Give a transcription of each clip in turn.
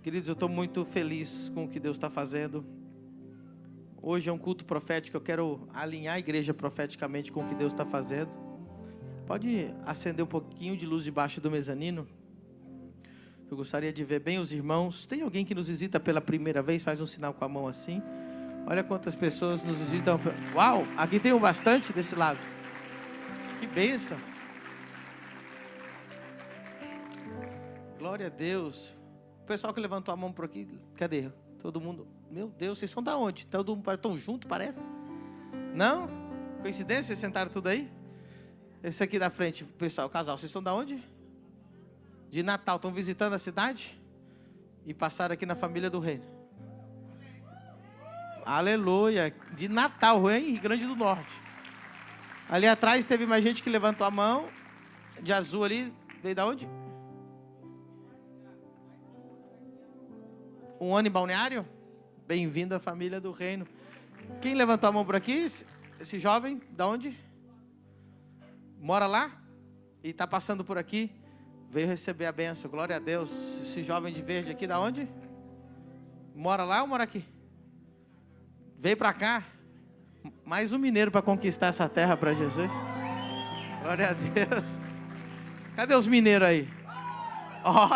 Queridos, eu estou muito feliz com o que Deus está fazendo. Hoje é um culto profético, eu quero alinhar a igreja profeticamente com o que Deus está fazendo. Pode acender um pouquinho de luz debaixo do mezanino? Eu gostaria de ver bem os irmãos. Tem alguém que nos visita pela primeira vez? Faz um sinal com a mão assim. Olha quantas pessoas nos visitam. Uau, aqui tem bastante desse lado. Que bênção. Glória a Deus. O pessoal que levantou a mão por aqui, cadê? Todo mundo. Meu Deus, vocês são da onde? Todo mundo tão junto, parece? Não? Coincidência? Vocês sentaram tudo aí? Esse aqui da frente, pessoal, casal, vocês são da onde? De Natal. Estão visitando a cidade? E passaram aqui na família do reino. Aleluia. De Natal, hein? Rio Grande do Norte. Ali atrás teve mais gente que levantou a mão. De azul ali. Veio da onde? Um ano em Balneário? Bem-vindo à família do reino. Quem levantou a mão por aqui? Esse jovem, da onde? Mora lá? E está passando por aqui? Veio receber a bênção, glória a Deus. Esse jovem de verde aqui, da onde? Mora lá ou mora aqui? Veio para cá? Mais um mineiro para conquistar essa terra para Jesus. Glória a Deus. Cadê os mineiros aí? Ó.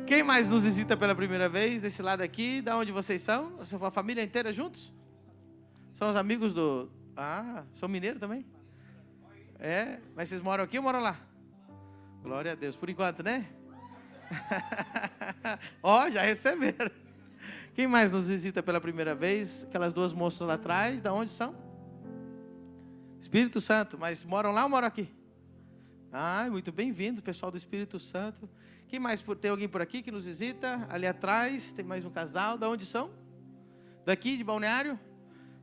Quem mais nos visita pela primeira vez? Desse lado aqui, da onde vocês são? Você foi a família inteira juntos? São os amigos do... Ah, são mineiros também? É, mas vocês moram aqui ou moram lá? Glória a Deus, por enquanto, né? Ó, já receberam. Quem mais nos visita pela primeira vez? Aquelas duas moças lá atrás, da onde são? Espírito Santo, mas moram lá ou moram aqui? Ah, muito bem-vindos, pessoal do Espírito Santo. Quem mais? Tem alguém por aqui que nos visita? Ali atrás, tem mais um casal. Da onde são? Daqui, de Balneário?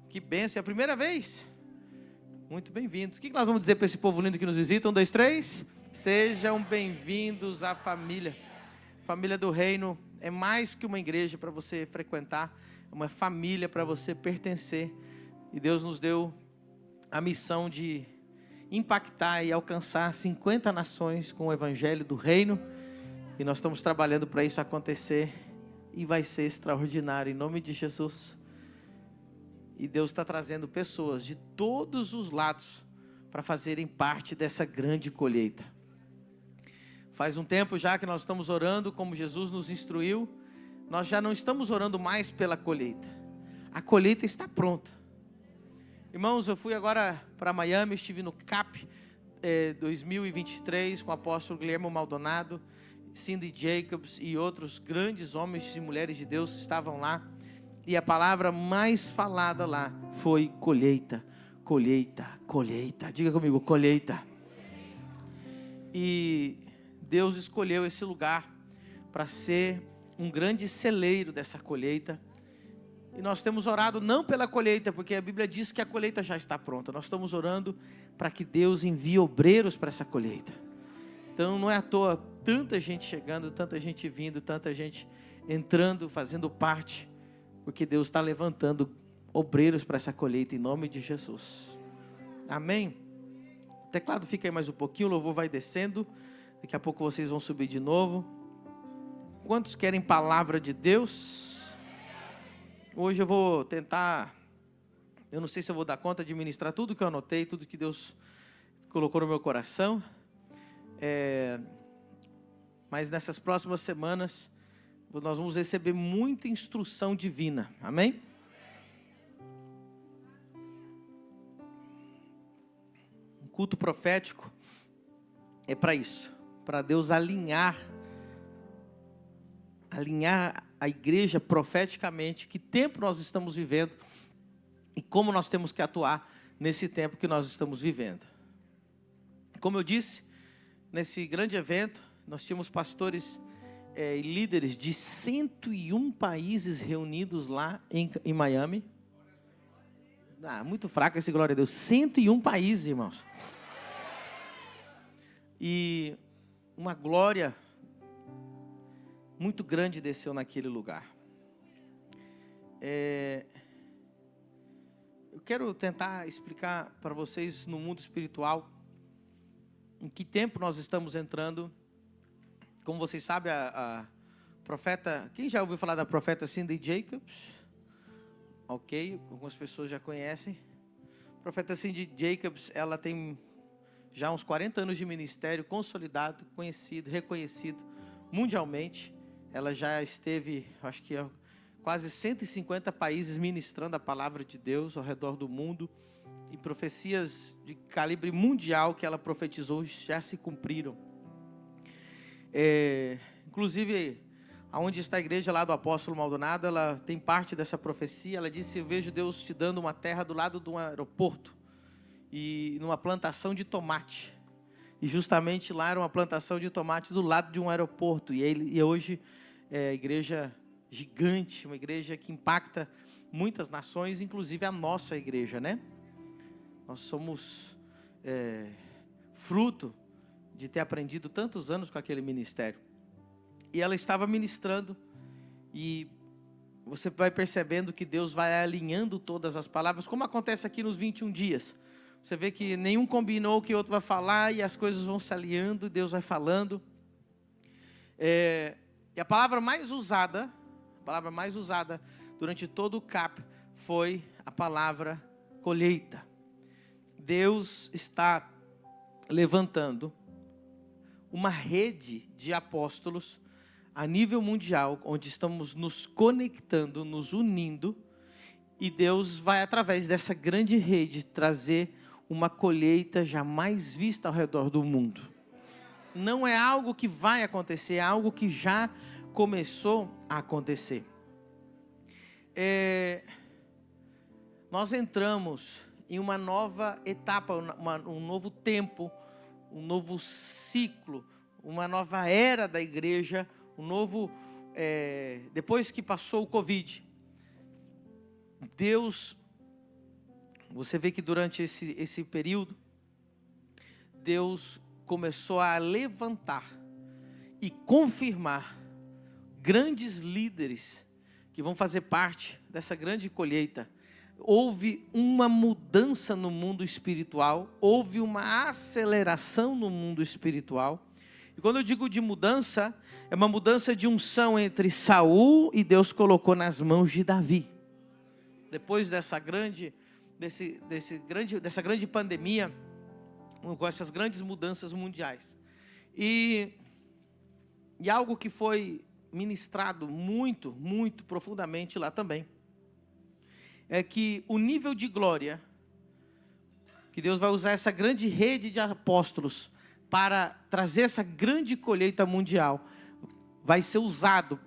Que bênção, é a primeira vez? Muito bem-vindos. O que nós vamos dizer para esse povo lindo que nos visita? 1, 2, 3. Sejam bem-vindos à família. Família do Reino é mais que uma igreja para você frequentar. É uma família para você pertencer. E Deus nos deu a missão de impactar e alcançar 50 nações com o Evangelho do Reino. E nós estamos trabalhando para isso acontecer. E vai ser extraordinário, em nome de Jesus. E Deus está trazendo pessoas de todos os lados para fazerem parte dessa grande colheita. Faz um tempo já que nós estamos orando como Jesus nos instruiu. Nós já não estamos orando mais pela colheita. A colheita está pronta. Irmãos, eu fui agora para Miami, estive no CAP 2023 com o apóstolo Guilherme Maldonado, Cindy Jacobs e outros grandes homens e mulheres de Deus estavam lá. E a palavra mais falada lá foi colheita, colheita, colheita. Diga comigo, colheita. E Deus escolheu esse lugar para ser um grande celeiro dessa colheita. E nós temos orado não pela colheita, porque a Bíblia diz que a colheita já está pronta. Nós estamos orando para que Deus envie obreiros para essa colheita. Então não é à toa tanta gente chegando, tanta gente vindo, tanta gente entrando, fazendo parte, porque Deus está levantando obreiros para essa colheita em nome de Jesus. Amém? O teclado fica aí mais um pouquinho, o louvor vai descendo. Daqui a pouco vocês vão subir de novo. Quantos querem palavra de Deus? Hoje eu vou tentar, eu não sei se eu vou dar conta de ministrar tudo que eu anotei, tudo que Deus colocou no meu coração. Mas nessas próximas semanas, nós vamos receber muita instrução divina. Amém? Um culto profético é para isso. Para Deus alinhar a igreja profeticamente. Que tempo nós estamos vivendo. E como nós temos que atuar nesse tempo que nós estamos vivendo. Como eu disse, nesse grande evento, nós tínhamos pastores e líderes de 101 países reunidos lá em Miami. Muito fraco esse glória a Deus. 101 países, irmãos. E uma glória muito grande desceu naquele lugar. Eu quero tentar explicar para vocês no mundo espiritual em que tempo nós estamos entrando. Como vocês sabem, Profeta, quem já ouviu falar da profeta Cindy Jacobs? Ok, algumas pessoas já conhecem. A profeta Cindy Jacobs, ela tem já uns 40 anos de ministério consolidado, conhecido, reconhecido mundialmente. Ela já esteve, acho que quase 150 países ministrando a palavra de Deus ao redor do mundo. E profecias de calibre mundial que ela profetizou já se cumpriram. Inclusive, aonde está a igreja lá do apóstolo Maldonado, ela tem parte dessa profecia. Ela disse: eu vejo Deus te dando uma terra do lado de um aeroporto e numa plantação de tomate. E justamente lá era uma plantação de tomate do lado de um aeroporto. E hoje é a igreja gigante, uma igreja que impacta muitas nações, inclusive a nossa igreja, né? Nós somos fruto de ter aprendido tantos anos com aquele ministério. E ela estava ministrando, e você vai percebendo que Deus vai alinhando todas as palavras, como acontece aqui nos 21 dias. Você vê que nenhum combinou o que o outro vai falar, e as coisas vão se alinhando, Deus vai falando. E a palavra mais usada durante todo o CAP foi a palavra colheita. Deus está levantando uma rede de apóstolos a nível mundial, onde estamos nos conectando, nos unindo, e Deus vai, através dessa grande rede, trazer uma colheita jamais vista ao redor do mundo. Não é algo que vai acontecer, é algo que já começou a acontecer. Nós entramos em uma nova etapa, um novo tempo, um novo ciclo, uma nova era da igreja, depois que passou o Covid. Deus, você vê que durante esse período, Deus começou a levantar e confirmar grandes líderes que vão fazer parte dessa grande colheita. Houve uma mudança no mundo espiritual, houve uma aceleração no mundo espiritual. E quando eu digo de mudança, é uma mudança de unção entre Saul e Deus colocou nas mãos de Davi. Depois dessa grande pandemia, com essas grandes mudanças mundiais. E algo que foi ministrado muito, muito profundamente lá também, é que o nível de glória, que Deus vai usar essa grande rede de apóstolos para trazer essa grande colheita mundial, vai ser usado.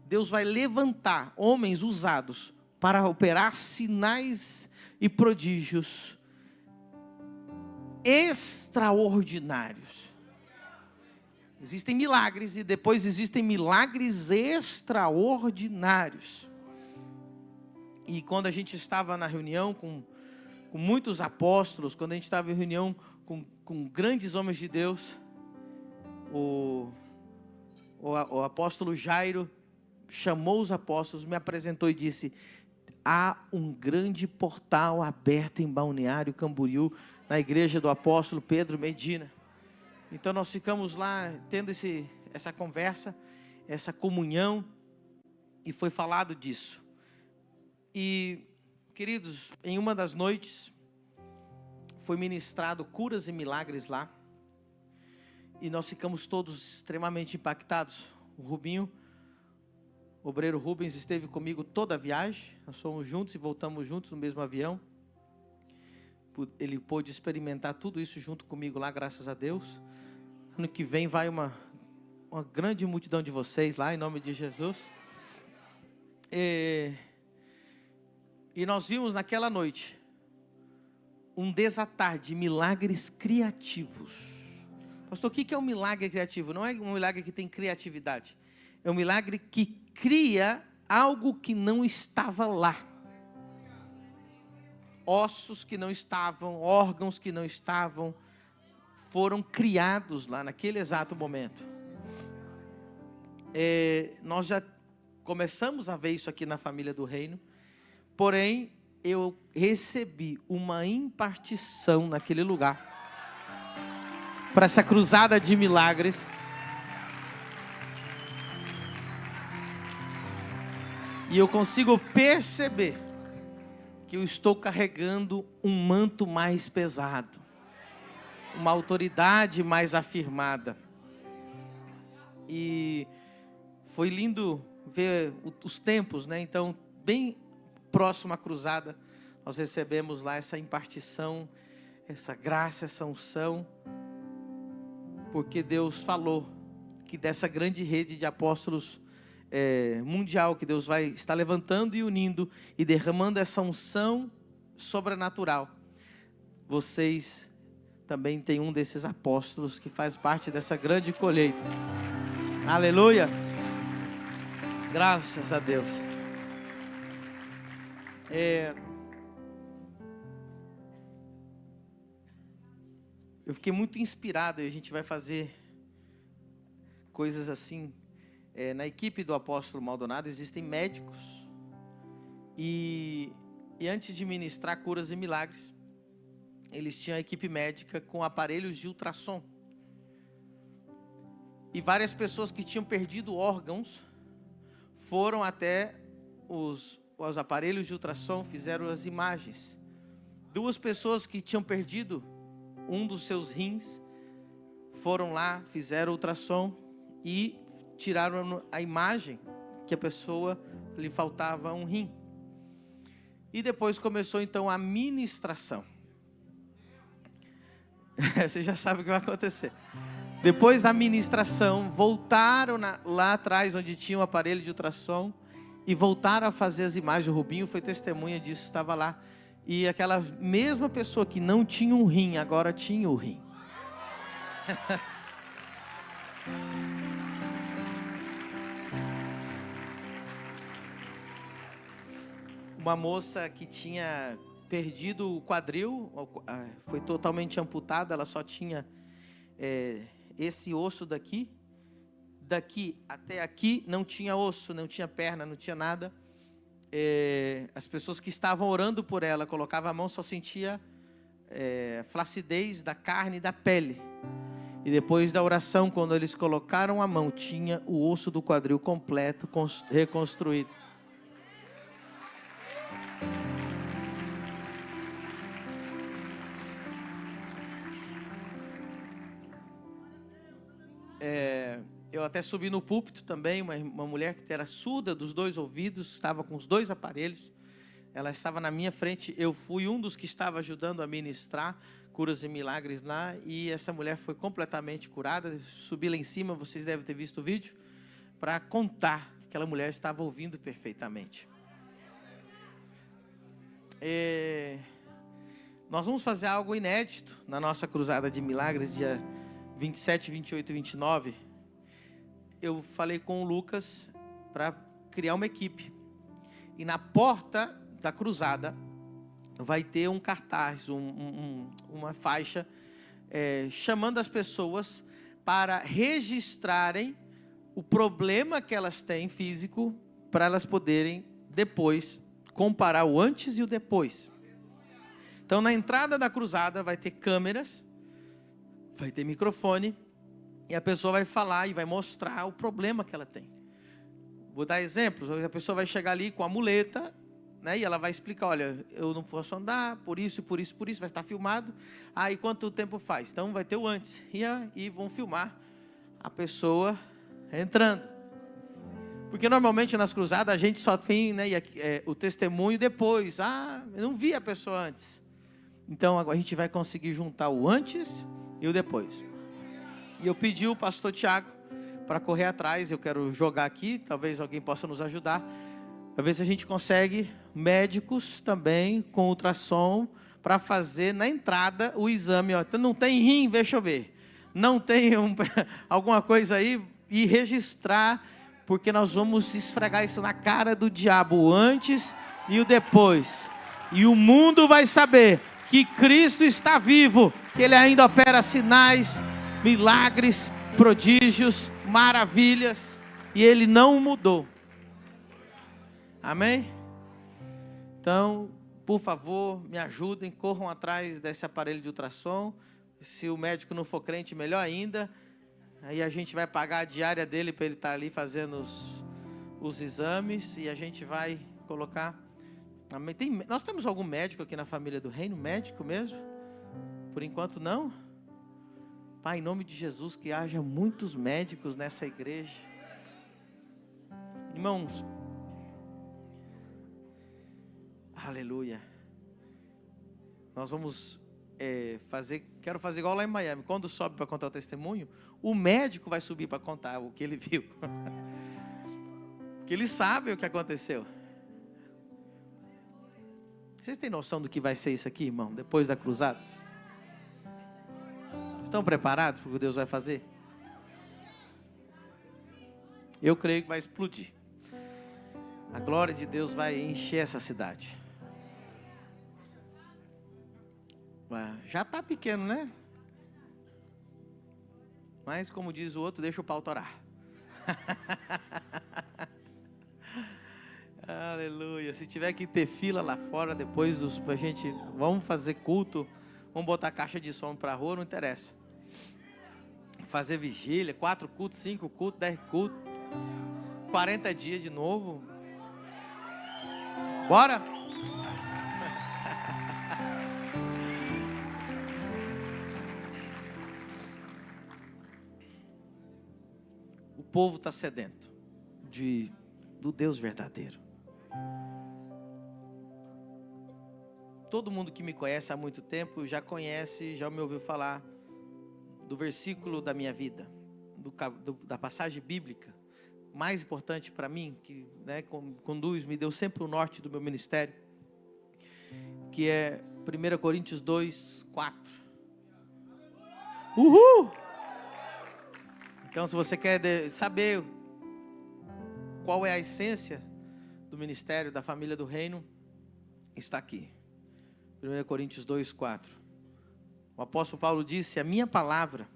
Deus vai levantar homens usados para operar sinais e prodígios extraordinários. Existem milagres e depois existem milagres extraordinários. E quando a gente estava na reunião com muitos apóstolos, quando a gente estava em reunião com grandes homens de Deus, o apóstolo Jairo chamou os apóstolos, me apresentou e disse: há um grande portal aberto em Balneário Camboriú, na igreja do apóstolo Pedro Medina. Então nós ficamos lá tendo essa conversa, essa comunhão, e foi falado disso. E, queridos, em uma das noites, foi ministrado curas e milagres lá. E nós ficamos todos extremamente impactados. O Rubinho, o obreiro Rubens, esteve comigo toda a viagem. Nós fomos juntos e voltamos juntos no mesmo avião. Ele pôde experimentar tudo isso junto comigo lá, graças a Deus. Ano que vem vai uma grande multidão de vocês lá, em nome de Jesus. E nós vimos naquela noite um desatar de milagres criativos. Pastor, o que é um milagre criativo? Não é um milagre que tem criatividade. É um milagre que cria algo que não estava lá. Ossos que não estavam, órgãos que não estavam, foram criados lá naquele exato momento. Nós já começamos a ver isso aqui na família do reino. Porém, eu recebi uma impartição naquele lugar, para essa cruzada de milagres. E eu consigo perceber que eu estou carregando um manto mais pesado, uma autoridade mais afirmada. E foi lindo ver os tempos, né? Então, bem próximo à cruzada, nós recebemos lá essa impartição, essa graça, essa unção, porque Deus falou que dessa grande rede de apóstolos mundial que Deus vai estar levantando e unindo e derramando essa unção sobrenatural, vocês também têm um desses apóstolos que faz parte dessa grande colheita. Aleluia! Graças a Deus. Eu fiquei muito inspirado e a gente vai fazer coisas assim. Na equipe do apóstolo Maldonado existem médicos e antes de ministrar curas e milagres, eles tinham a equipe médica com aparelhos de ultrassom. E várias pessoas que tinham perdido órgãos foram até os aparelhos de ultrassom, fizeram as imagens. 2 pessoas que tinham perdido um dos seus rins foram lá, fizeram ultrassom e tiraram a imagem que a pessoa lhe faltava um rim. E depois começou então a ministração. Você já sabe o que vai acontecer. Depois da ministração, voltaram lá atrás onde tinha o aparelho de ultrassom e voltaram a fazer as imagens. O Rubinho foi testemunha disso, estava lá. E aquela mesma pessoa que não tinha um rim, agora tinha o rim. Uma moça que tinha perdido o quadril, foi totalmente amputada, ela só tinha esse osso daqui até aqui, não tinha osso, não tinha perna, não tinha nada. As pessoas que estavam orando por ela, colocavam a mão, só sentia flacidez da carne e da pele. E depois da oração, quando eles colocaram a mão, tinha o osso do quadril completo, reconstruído. Eu até subi no púlpito também, uma mulher que era surda dos 2 ouvidos, estava com os 2 aparelhos, ela estava na minha frente, eu fui um dos que estava ajudando a ministrar curas e milagres lá, e essa mulher foi completamente curada. Subi lá em cima, vocês devem ter visto o vídeo, para contar que aquela mulher estava ouvindo perfeitamente. Nós vamos fazer algo inédito na nossa cruzada de milagres, dia 27, 28 e 29, eu falei com o Lucas para criar uma equipe. E na porta da cruzada vai ter um cartaz, uma faixa, chamando as pessoas para registrarem o problema que elas têm físico, para elas poderem depois comparar o antes e o depois. Então na entrada da cruzada vai ter câmeras, vai ter microfone, e a pessoa vai falar e vai mostrar o problema que ela tem. Vou dar exemplos. A pessoa vai chegar ali com a muleta, né, e ela vai explicar, olha, eu não posso andar, por isso, por isso, por isso, vai estar filmado. E quanto tempo faz? Então vai ter o antes. E vão filmar a pessoa entrando. Porque normalmente nas cruzadas a gente só tem, né, o testemunho depois. Eu não vi a pessoa antes. Então agora a gente vai conseguir juntar o antes e o depois. E eu pedi o pastor Tiago para correr atrás. Eu quero jogar aqui, talvez alguém possa nos ajudar, para ver se a gente consegue médicos também com ultrassom para fazer na entrada o exame. Ó, não tem rim, deixa eu ver. Não tem alguma coisa aí, e registrar, porque nós vamos esfregar isso na cara do diabo, o antes e o depois. E o mundo vai saber que Cristo está vivo, que Ele ainda opera sinais, milagres, prodígios, maravilhas, e Ele não mudou. Amém? Então, por favor, me ajudem, corram atrás desse aparelho de ultrassom. Se o médico não for crente, melhor ainda. Aí a gente vai pagar a diária dele para ele estar ali fazendo os exames e a gente vai colocar. Nós temos algum médico aqui na família do reino? Médico mesmo? Por enquanto não? Pai, em nome de Jesus, que haja muitos médicos nessa igreja. Irmãos, aleluia. Nós vamos quero fazer igual lá em Miami. Quando sobe para contar o testemunho, o médico vai subir para contar o que ele viu. Porque ele sabe o que aconteceu. Vocês têm noção do que vai ser isso aqui, irmão, depois da cruzada? Estão preparados para o que Deus vai fazer? Eu creio que vai explodir. A glória de Deus vai encher essa cidade. Já está pequeno, né? Mas como diz o outro, deixa o pau torar. Aleluia. Se tiver que ter fila lá fora depois pra gente, vamos fazer culto, vamos botar caixa de som pra rua, não interessa. Fazer vigília, 4 cultos, 5 cultos, 10 cultos, 40 dias de novo. Bora? O povo está sedento do Deus verdadeiro. Todo mundo que me conhece há muito tempo já conhece, já me ouviu falar do versículo da minha vida, da passagem bíblica mais importante para mim, que me deu sempre o norte do meu ministério, que é 1 Coríntios 2, 4. Uhul! Então, se você quer saber qual é a essência do ministério, da família do reino, está aqui. 1 Coríntios 2, 4. O apóstolo Paulo disse: a minha palavra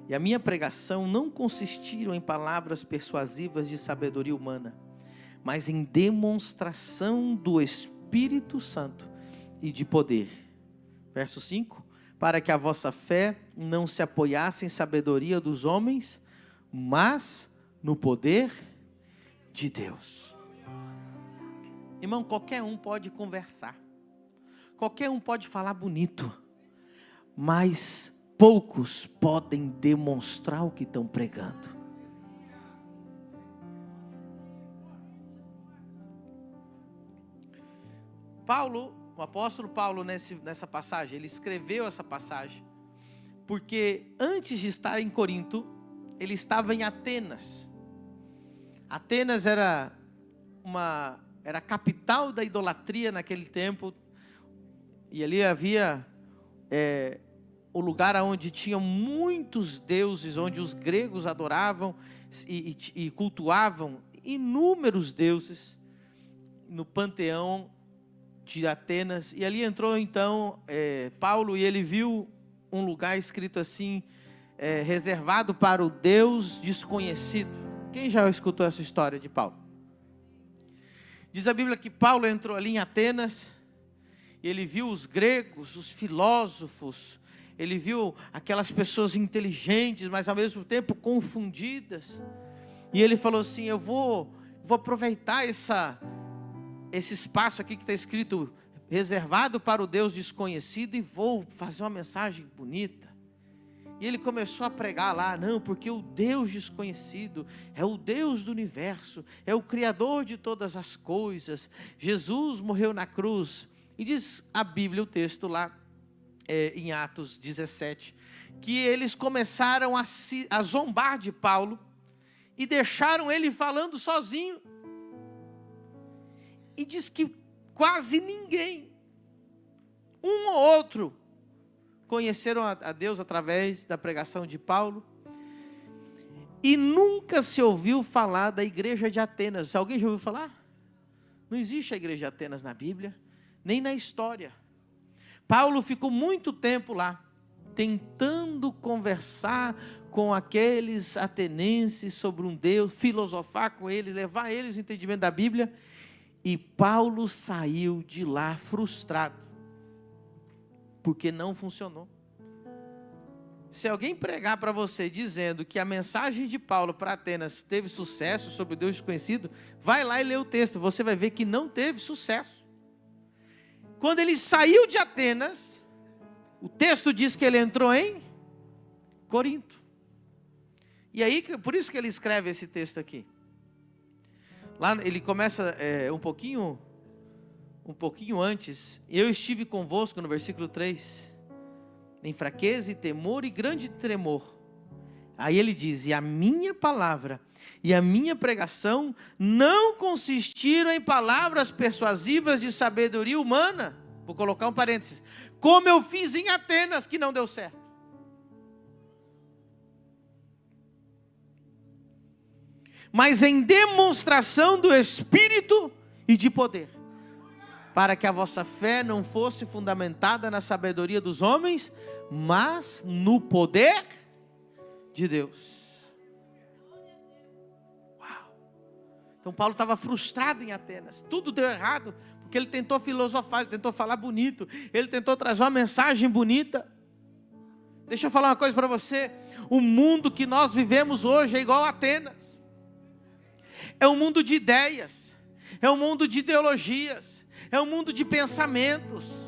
e a minha pregação não consistiram em palavras persuasivas de sabedoria humana, mas em demonstração do Espírito Santo e de poder. Verso 5. Para que a vossa fé não se apoiasse em sabedoria dos homens, mas no poder de Deus. Irmão, qualquer um pode conversar, qualquer um pode falar bonito, mas poucos podem demonstrar o que estão pregando. O apóstolo Paulo, nessa passagem, ele escreveu essa passagem, porque antes de estar em Corinto, ele estava em Atenas. Atenas era a capital da idolatria naquele tempo, e ali havia o lugar onde tinham muitos deuses, onde os gregos adoravam e cultuavam inúmeros deuses no panteão de Atenas. E ali entrou então Paulo, e ele viu um lugar escrito assim, reservado para o Deus desconhecido. Quem já escutou essa história de Paulo? Diz a Bíblia que Paulo entrou ali em Atenas, e ele viu os gregos, os filósofos, ele viu aquelas pessoas inteligentes, mas ao mesmo tempo confundidas, e ele falou assim: eu vou aproveitar esse espaço aqui que está escrito reservado para o Deus desconhecido, e vou fazer uma mensagem bonita. E ele começou a pregar lá: não, porque o Deus desconhecido é o Deus do universo, é o Criador de todas as coisas. Jesus morreu na cruz. E diz a Bíblia, o texto lá em Atos 17, que eles começaram a zombar de Paulo e deixaram ele falando sozinho. E diz que quase ninguém, um ou outro, conheceram a Deus através da pregação de Paulo. E nunca se ouviu falar da igreja de Atenas. Alguém já ouviu falar? Não existe a igreja de Atenas na Bíblia, nem na história. Paulo ficou muito tempo lá, tentando conversar com aqueles atenenses sobre um Deus, filosofar com eles, levar eles ao entendimento da Bíblia. E Paulo saiu de lá frustrado, porque não funcionou. Se alguém pregar para você dizendo que a mensagem de Paulo para Atenas teve sucesso sobre o Deus desconhecido, vai lá e lê o texto, você vai ver que não teve sucesso. Quando ele saiu de Atenas, o texto diz que ele entrou em Corinto. E aí, por isso que ele escreve esse texto aqui. Lá ele começa um pouquinho antes. Eu estive convosco, no versículo 3, em fraqueza e temor e grande tremor. Aí ele diz: e a minha palavra e a minha pregação não consistiram em palavras persuasivas de sabedoria humana. Vou colocar um parênteses. Como eu fiz em Atenas, que não deu certo. Mas em demonstração do Espírito e de poder, para que a vossa fé não fosse fundamentada na sabedoria dos homens, mas no poder de Deus. Uau! Então Paulo estava frustrado em Atenas, tudo deu errado, porque ele tentou filosofar, ele tentou falar bonito, ele tentou trazer uma mensagem bonita. Deixa eu falar uma coisa para você, o mundo que nós vivemos hoje é igual a Atenas. É um mundo de ideias, é um mundo de ideologias, é um mundo de pensamentos.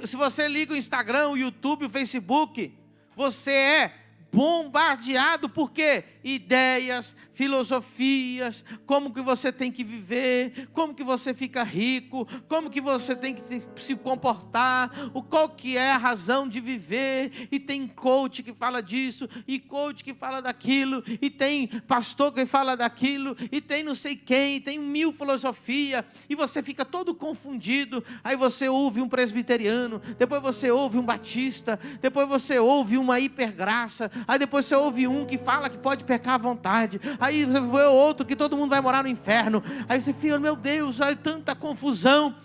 Se você liga o Instagram, o YouTube, o Facebook, você é bombardeado por quê? Ideias, filosofias, como que você tem que viver, como que você fica rico, como que você tem que se comportar, qual que é a razão de viver, e tem coach que fala disso, e coach que fala daquilo, e tem pastor que fala daquilo, e tem não sei quem, e tem 1000 filosofias, e você fica todo confundido. Aí você ouve um presbiteriano, depois você ouve um batista, depois você ouve uma hipergraça, aí depois você ouve um que fala que pode pecar à vontade, aí você vê outro que todo mundo vai morar no inferno, aí você fica, meu Deus, olha tanta confusão.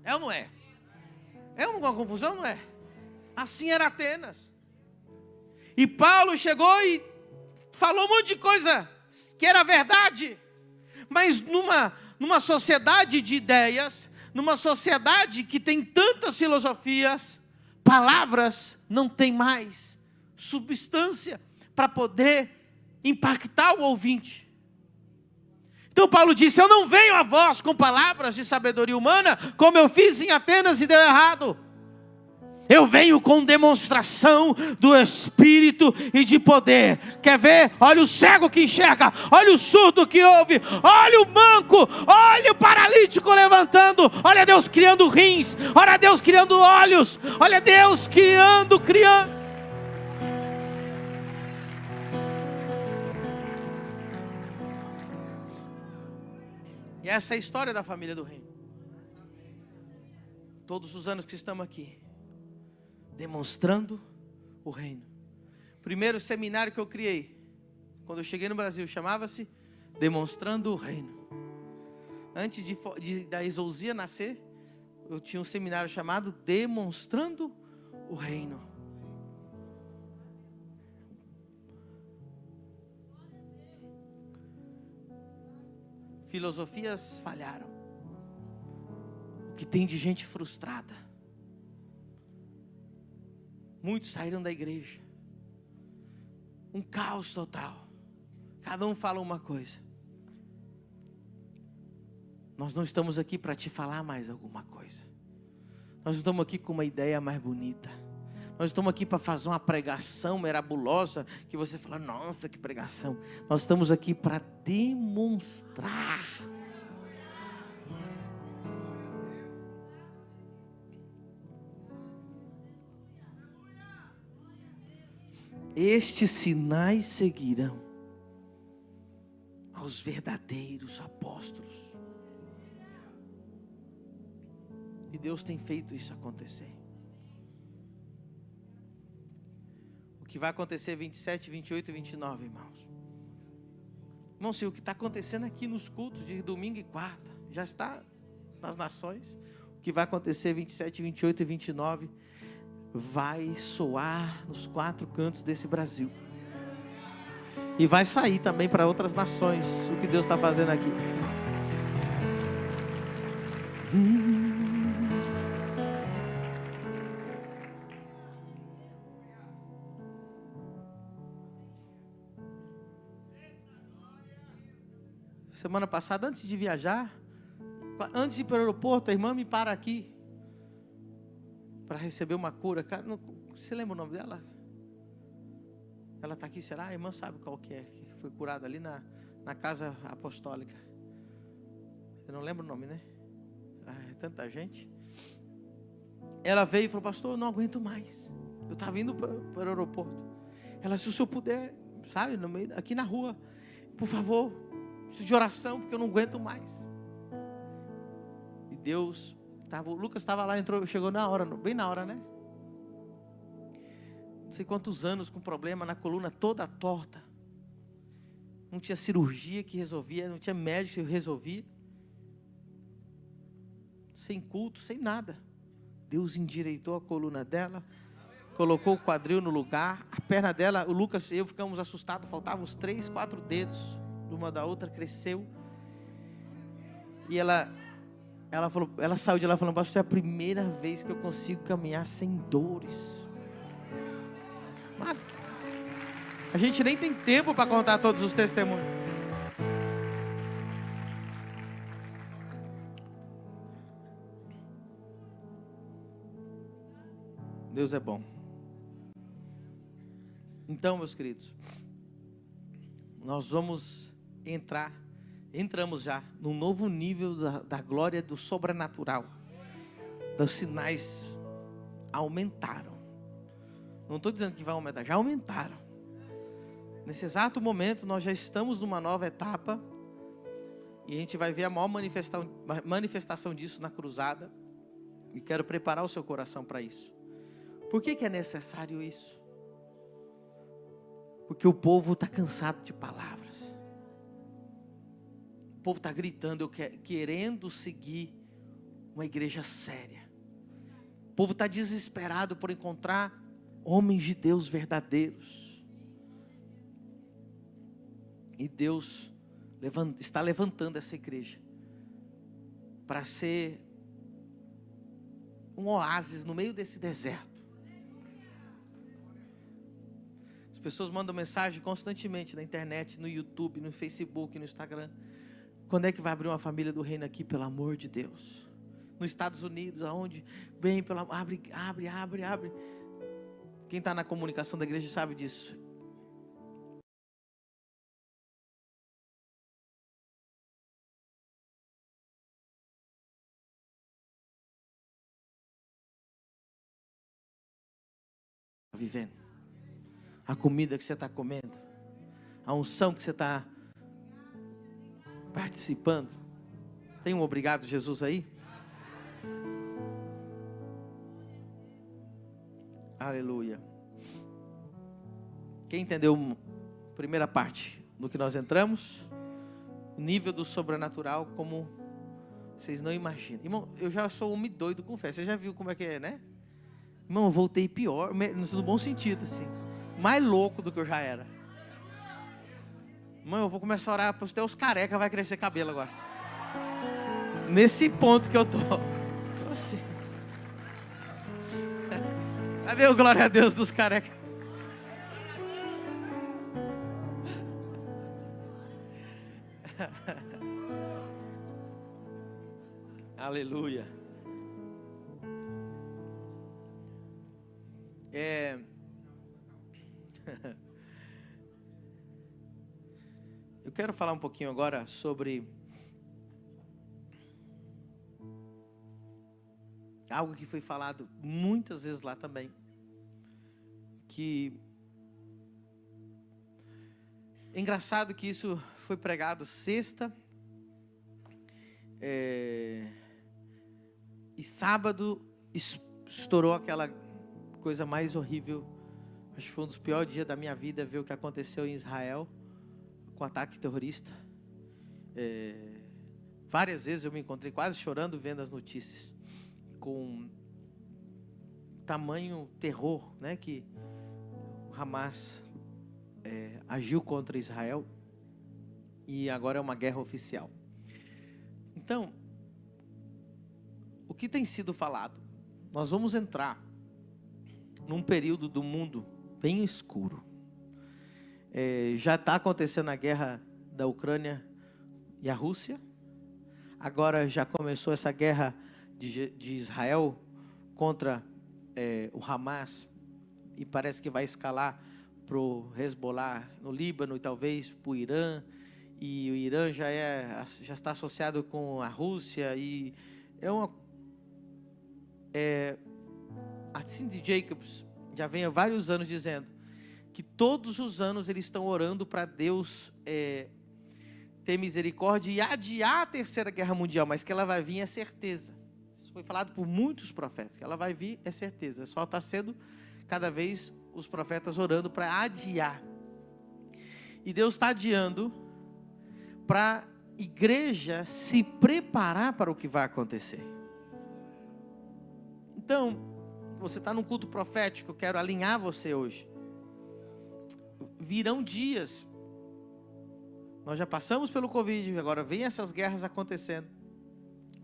É ou não é? É uma confusão, não é? Assim era Atenas. E Paulo chegou e falou um monte de coisa que era verdade, mas numa sociedade de ideias, numa sociedade que tem tantas filosofias, palavras não tem mais substância para poder impactar o ouvinte. Então Paulo disse: eu não venho a vós com palavras de sabedoria humana, como eu fiz em Atenas e deu errado. Eu venho com demonstração do Espírito e de poder. Quer ver? Olha o cego que enxerga, olha o surdo que ouve, olha o manco, olha o paralítico levantando, olha Deus criando rins, olha Deus criando olhos, olha Deus criando. E essa é a história da família do reino. Todos os anos que estamos aqui, demonstrando o reino. Primeiro seminário que eu criei, quando eu cheguei no Brasil, chamava-se Demonstrando o Reino. Antes da Exousia nascer, eu tinha um seminário chamado Demonstrando o Reino. Filosofias falharam. O que tem de gente frustrada. Muitos saíram da igreja. Um caos total. Cada um fala uma coisa. Nós não estamos aqui para te falar mais alguma coisa. Nós estamos aqui com uma ideia mais bonita. Nós estamos aqui para fazer uma pregação mirabulosa, que você fala, nossa, que pregação. Nós estamos aqui para demonstrar. Estes sinais seguirão aos verdadeiros apóstolos. E Deus tem feito isso acontecer. O que vai acontecer 27, 28 e 29, irmãos. Irmão, se o que está acontecendo aqui nos cultos de domingo e quarta, já está nas nações. O que vai acontecer 27, 28 e 29 vai soar nos 4 cantos desse Brasil. E vai sair também para outras nações o que Deus está fazendo aqui. semana passada, antes de viajar, antes de ir para o aeroporto, a irmã me para aqui para receber uma cura. Você lembra o nome dela? Ela está aqui, será? A irmã sabe qual que é, que foi curada ali na casa apostólica. Você não lembra o nome, né? É tanta gente. Ela veio e falou: pastor, eu não aguento mais. Eu estava indo para o aeroporto. Ela, se o senhor puder, sabe, no meio, aqui na rua, por favor, preciso de oração, porque eu não aguento mais. E Deus, o Lucas estava lá, entrou, chegou na hora, bem na hora, né? Não sei quantos anos com problema na coluna toda torta. Não tinha cirurgia que resolvia, não tinha médico que resolvia. Sem culto, sem nada. Deus endireitou a coluna dela, colocou o quadril no lugar, a perna dela, o Lucas e eu ficamos assustados, faltavam uns 3, 4 dedos de uma da outra, cresceu. E ela falou, ela saiu de lá falando: pastor, é a primeira vez que eu consigo caminhar sem dores. Mas a gente nem tem tempo para contar todos os testemunhos. Deus é bom. Então, meus queridos, nós vamos entramos já num novo nível da glória do sobrenatural. Os sinais aumentaram. Não estou dizendo que vai aumentar, já aumentaram. Nesse exato momento, nós já estamos numa nova etapa. E a gente vai ver a maior manifestação disso na cruzada. E quero preparar o seu coração para isso. Por que é necessário isso? Porque o povo está cansado de palavras. O povo está gritando, querendo seguir uma igreja séria. O povo está desesperado por encontrar homens de Deus verdadeiros. E Deus está levantando essa igreja para ser um oásis no meio desse deserto. As pessoas mandam mensagem constantemente na internet, no YouTube, no Facebook, no Instagram. Quando é que vai abrir uma família do reino aqui, pelo amor de Deus? Nos Estados Unidos, aonde? Vem, abre. Quem está na comunicação da igreja sabe disso. Vivendo. A comida que você está comendo, a unção que você está participando. Tem um obrigado, Jesus, aí? Aleluia. Quem entendeu a primeira parte do que nós entramos? O nível do sobrenatural, como vocês não imaginam. Irmão, eu já sou homem doido com fé. Você já viu como é que é, né? Irmão, eu voltei pior, no bom sentido, assim. Mais louco do que eu já era. Irmão, eu vou começar a orar para até os careca vai crescer cabelo agora. Nesse ponto que eu tô. Assim. Cadê o glória a Deus dos careca? Aleluia. Eu quero falar um pouquinho agora sobre algo que foi falado muitas vezes lá também, que é engraçado que isso foi pregado sexta e sábado estourou aquela coisa mais horrível. Acho que foi um dos piores dias da minha vida ver o que aconteceu em Israel com ataque terrorista. Várias vezes eu me encontrei quase chorando vendo as notícias, com tamanho terror, né, que o Hamas agiu contra Israel, e agora é uma guerra oficial. Então, o que tem sido falado? Nós vamos entrar num período do mundo bem escuro. Já está acontecendo a guerra da Ucrânia e a Rússia. Agora já começou essa guerra de Israel contra o Hamas, e parece que vai escalar para o Hezbollah no Líbano e talvez para o Irã, e o Irã já está associado com a Rússia, e a Cindy Jacobs já vem há vários anos dizendo que todos os anos eles estão orando para Deus ter misericórdia e adiar a terceira guerra mundial, mas que ela vai vir é certeza. Isso foi falado por muitos profetas, que ela vai vir é certeza, só está sendo cada vez os profetas orando para adiar. E Deus está adiando para a igreja se preparar para o que vai acontecer. Então, você está num culto profético, eu quero alinhar você hoje. Virão dias, nós já passamos pelo Covid, agora vem essas guerras acontecendo.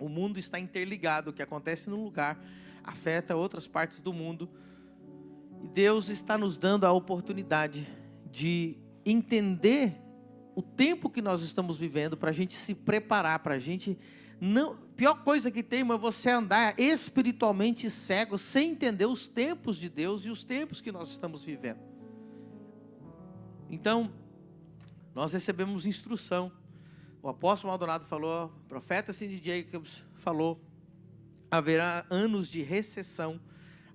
O mundo está interligado, o que acontece num lugar afeta outras partes do mundo. E Deus está nos dando a oportunidade de entender o tempo que nós estamos vivendo, para a gente se preparar, para a gente não... Pior coisa que tem é você andar espiritualmente cego, sem entender os tempos de Deus e os tempos que nós estamos vivendo. Então, nós recebemos instrução. O apóstolo Maldonado falou, o profeta Cindy Jacobs falou, haverá anos de recessão,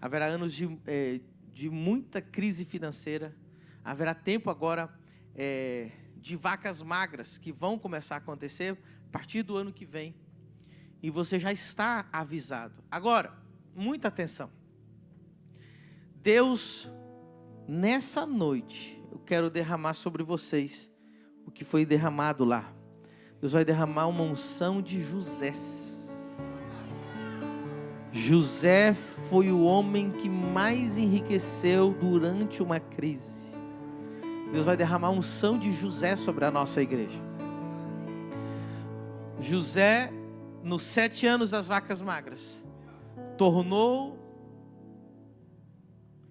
haverá anos de muita crise financeira, haverá tempo agora de vacas magras que vão começar a acontecer a partir do ano que vem. E você já está avisado. Agora, muita atenção. Deus, nessa noite, eu quero derramar sobre vocês o que foi derramado lá. Deus vai derramar uma unção de José. José foi o homem que mais enriqueceu durante uma crise. Deus vai derramar a unção de José sobre a nossa igreja. José, nos 7 anos das vacas magras, tornou,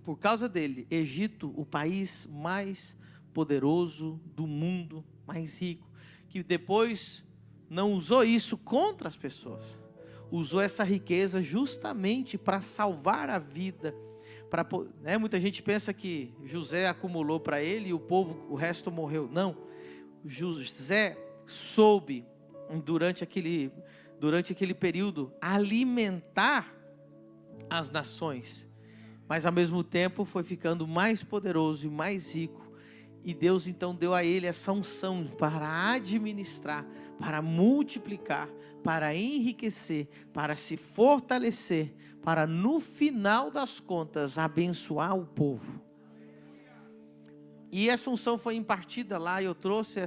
por causa dele, Egito o país mais poderoso do mundo, mais rico, que depois não usou isso contra as pessoas, usou essa riqueza justamente para salvar a vida. Muita gente pensa que José acumulou para ele e o resto morreu. Não, José soube durante aquele período alimentar as nações, mas ao mesmo tempo foi ficando mais poderoso e mais rico. E Deus então deu a ele essa unção para administrar, para multiplicar, para enriquecer, para se fortalecer, para no final das contas abençoar o povo. E essa unção foi impartida lá, e eu trouxe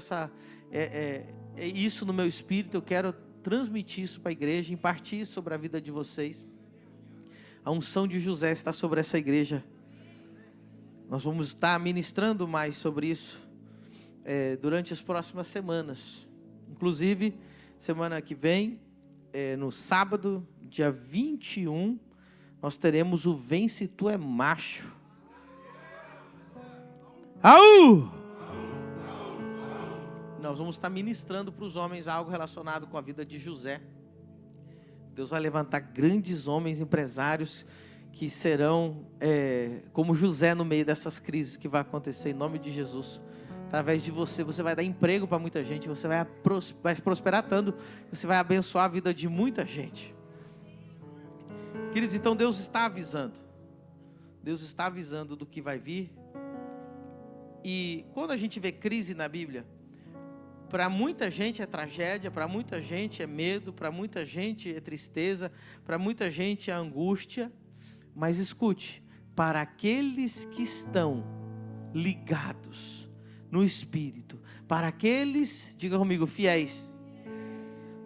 isso no meu espírito. Eu quero transmitir isso para a igreja, impartir sobre a vida de vocês. A unção de José está sobre essa igreja. Nós vamos estar ministrando mais sobre isso durante as próximas semanas. Inclusive, semana que vem, no sábado, dia 21, nós teremos o Vem Se Tu É Macho. Au! Nós vamos estar ministrando para os homens algo relacionado com a vida de José. Deus vai levantar grandes homens empresários que serão como José no meio dessas crises que vai acontecer, em nome de Jesus. Através de você vai dar emprego para muita gente, você vai prosperar tanto, você vai abençoar a vida de muita gente. Queridos, então Deus está avisando. Deus está avisando do que vai vir. E quando a gente vê crise na Bíblia, para muita gente é tragédia, para muita gente é medo, para muita gente é tristeza, para muita gente é angústia. Mas escute, para aqueles que estão ligados no Espírito, para aqueles, diga comigo, fiéis,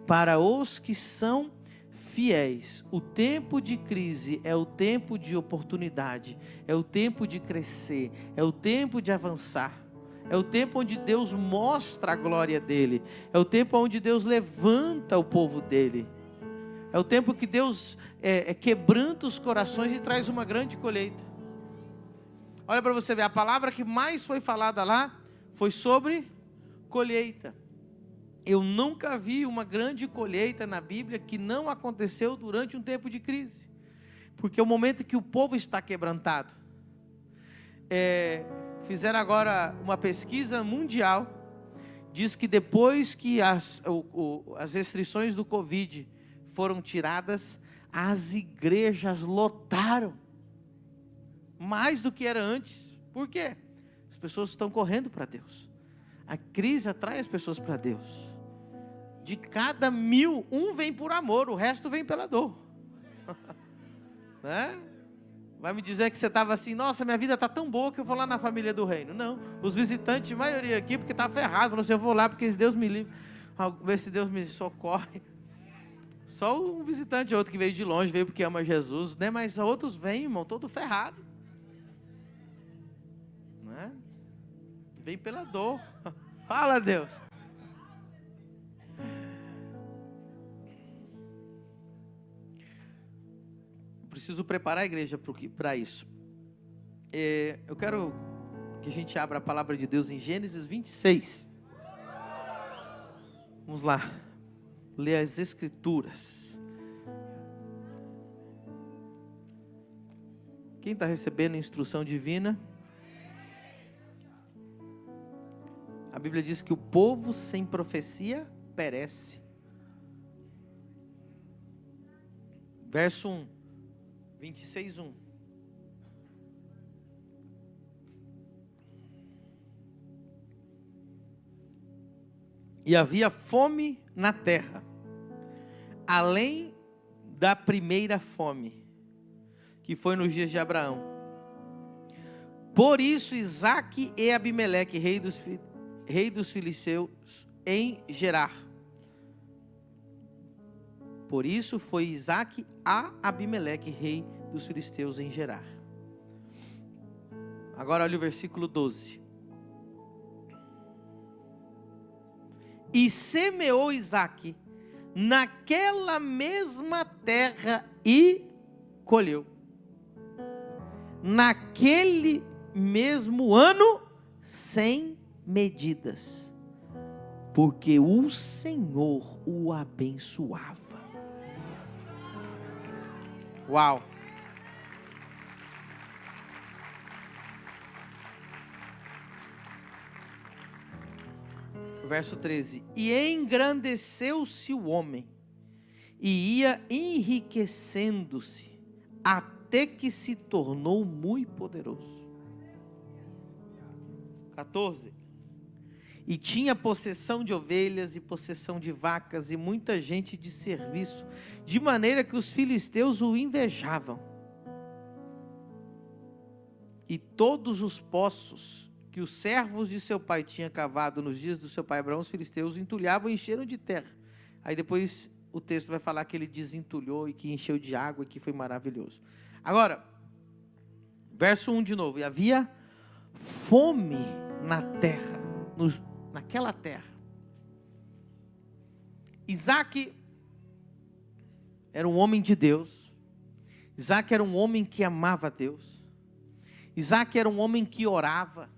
para os que são fiéis, o tempo de crise é o tempo de oportunidade, é o tempo de crescer, é o tempo de avançar, é o tempo onde Deus mostra a glória dEle, é o tempo onde Deus levanta o povo dEle, é o tempo que Deus quebranta os corações e traz uma grande colheita. Olha para você ver, a palavra que mais foi falada lá foi sobre colheita. Eu nunca vi uma grande colheita na Bíblia que não aconteceu durante um tempo de crise. Porque é o momento que o povo está quebrantado. Fizeram agora uma pesquisa mundial. Diz que depois que as restrições do Covid foram tiradas, as igrejas lotaram. Mais do que era antes. Por quê? As pessoas estão correndo para Deus. A crise atrai as pessoas para Deus. De cada 1000, um vem por amor, o resto vem pela dor. Né? Vai me dizer que você estava assim, nossa, minha vida está tão boa que eu vou lá na família do reino. Não, os visitantes, a maioria aqui, porque está ferrado, falou assim, eu vou lá porque Deus me livre, ver se Deus me socorre. Só um visitante, outro que veio de longe, veio porque ama Jesus, né? Mas outros vêm, irmão, todo ferrado. Né? Vem pela dor. Fala, Deus. Preciso preparar a igreja para isso. Eu quero que a gente abra a palavra de Deus em Gênesis 26. Vamos lá. Ler as Escrituras. Quem está recebendo instrução divina? A Bíblia diz que o povo sem profecia perece. Verso 1. 26:1. E havia fome na terra, além da primeira fome, que foi nos dias de Abraão. Por isso Isaque e Abimeleque, rei dos filisteus, em Gerar. Por isso foi Isaque a Abimeleque, rei dos filisteus, em Gerar. Agora olha o versículo 12. E semeou Isaque naquela mesma terra e colheu. Naquele mesmo ano, sem medidas, porque o Senhor o abençoava. Uau! Verso 13. E engrandeceu-se o homem, e ia enriquecendo-se, até que se tornou muito poderoso. 14. E tinha possessão de ovelhas e possessão de vacas e muita gente de serviço, de maneira que os filisteus o invejavam. E todos os poços que os servos de seu pai tinham cavado nos dias do seu pai Abraão, os filisteus entulhavam e encheram de terra. Aí depois o texto vai falar que ele desentulhou e que encheu de água e que foi maravilhoso. Agora, verso 1 de novo. E havia fome na terra, naquela terra. Isaque era um homem de Deus. Isaque era um homem que amava a Deus. Isaque era um homem que orava.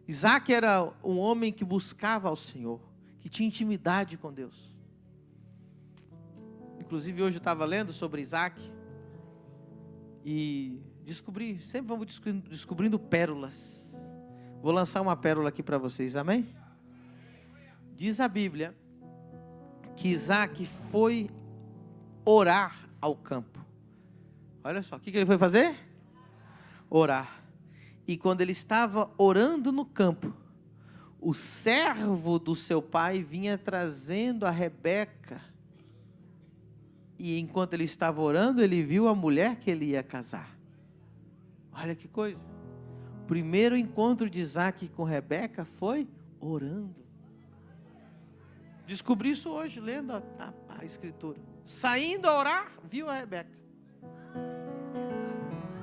Isaque era um homem que buscava ao Senhor, que tinha intimidade com Deus. Inclusive hoje eu estava lendo sobre Isaque e sempre vamos descobrindo pérolas. Vou lançar uma pérola aqui para vocês, amém? Diz a Bíblia que Isaque foi orar ao campo. Olha só, o que ele foi fazer? Orar. E quando ele estava orando no campo, o servo do seu pai vinha trazendo a Rebeca. E enquanto ele estava orando, ele viu a mulher que ele ia casar. Olha que coisa. O primeiro encontro de Isaque com Rebeca foi orando. Descobri isso hoje, lendo a Escritura. Saindo a orar, viu a Rebeca.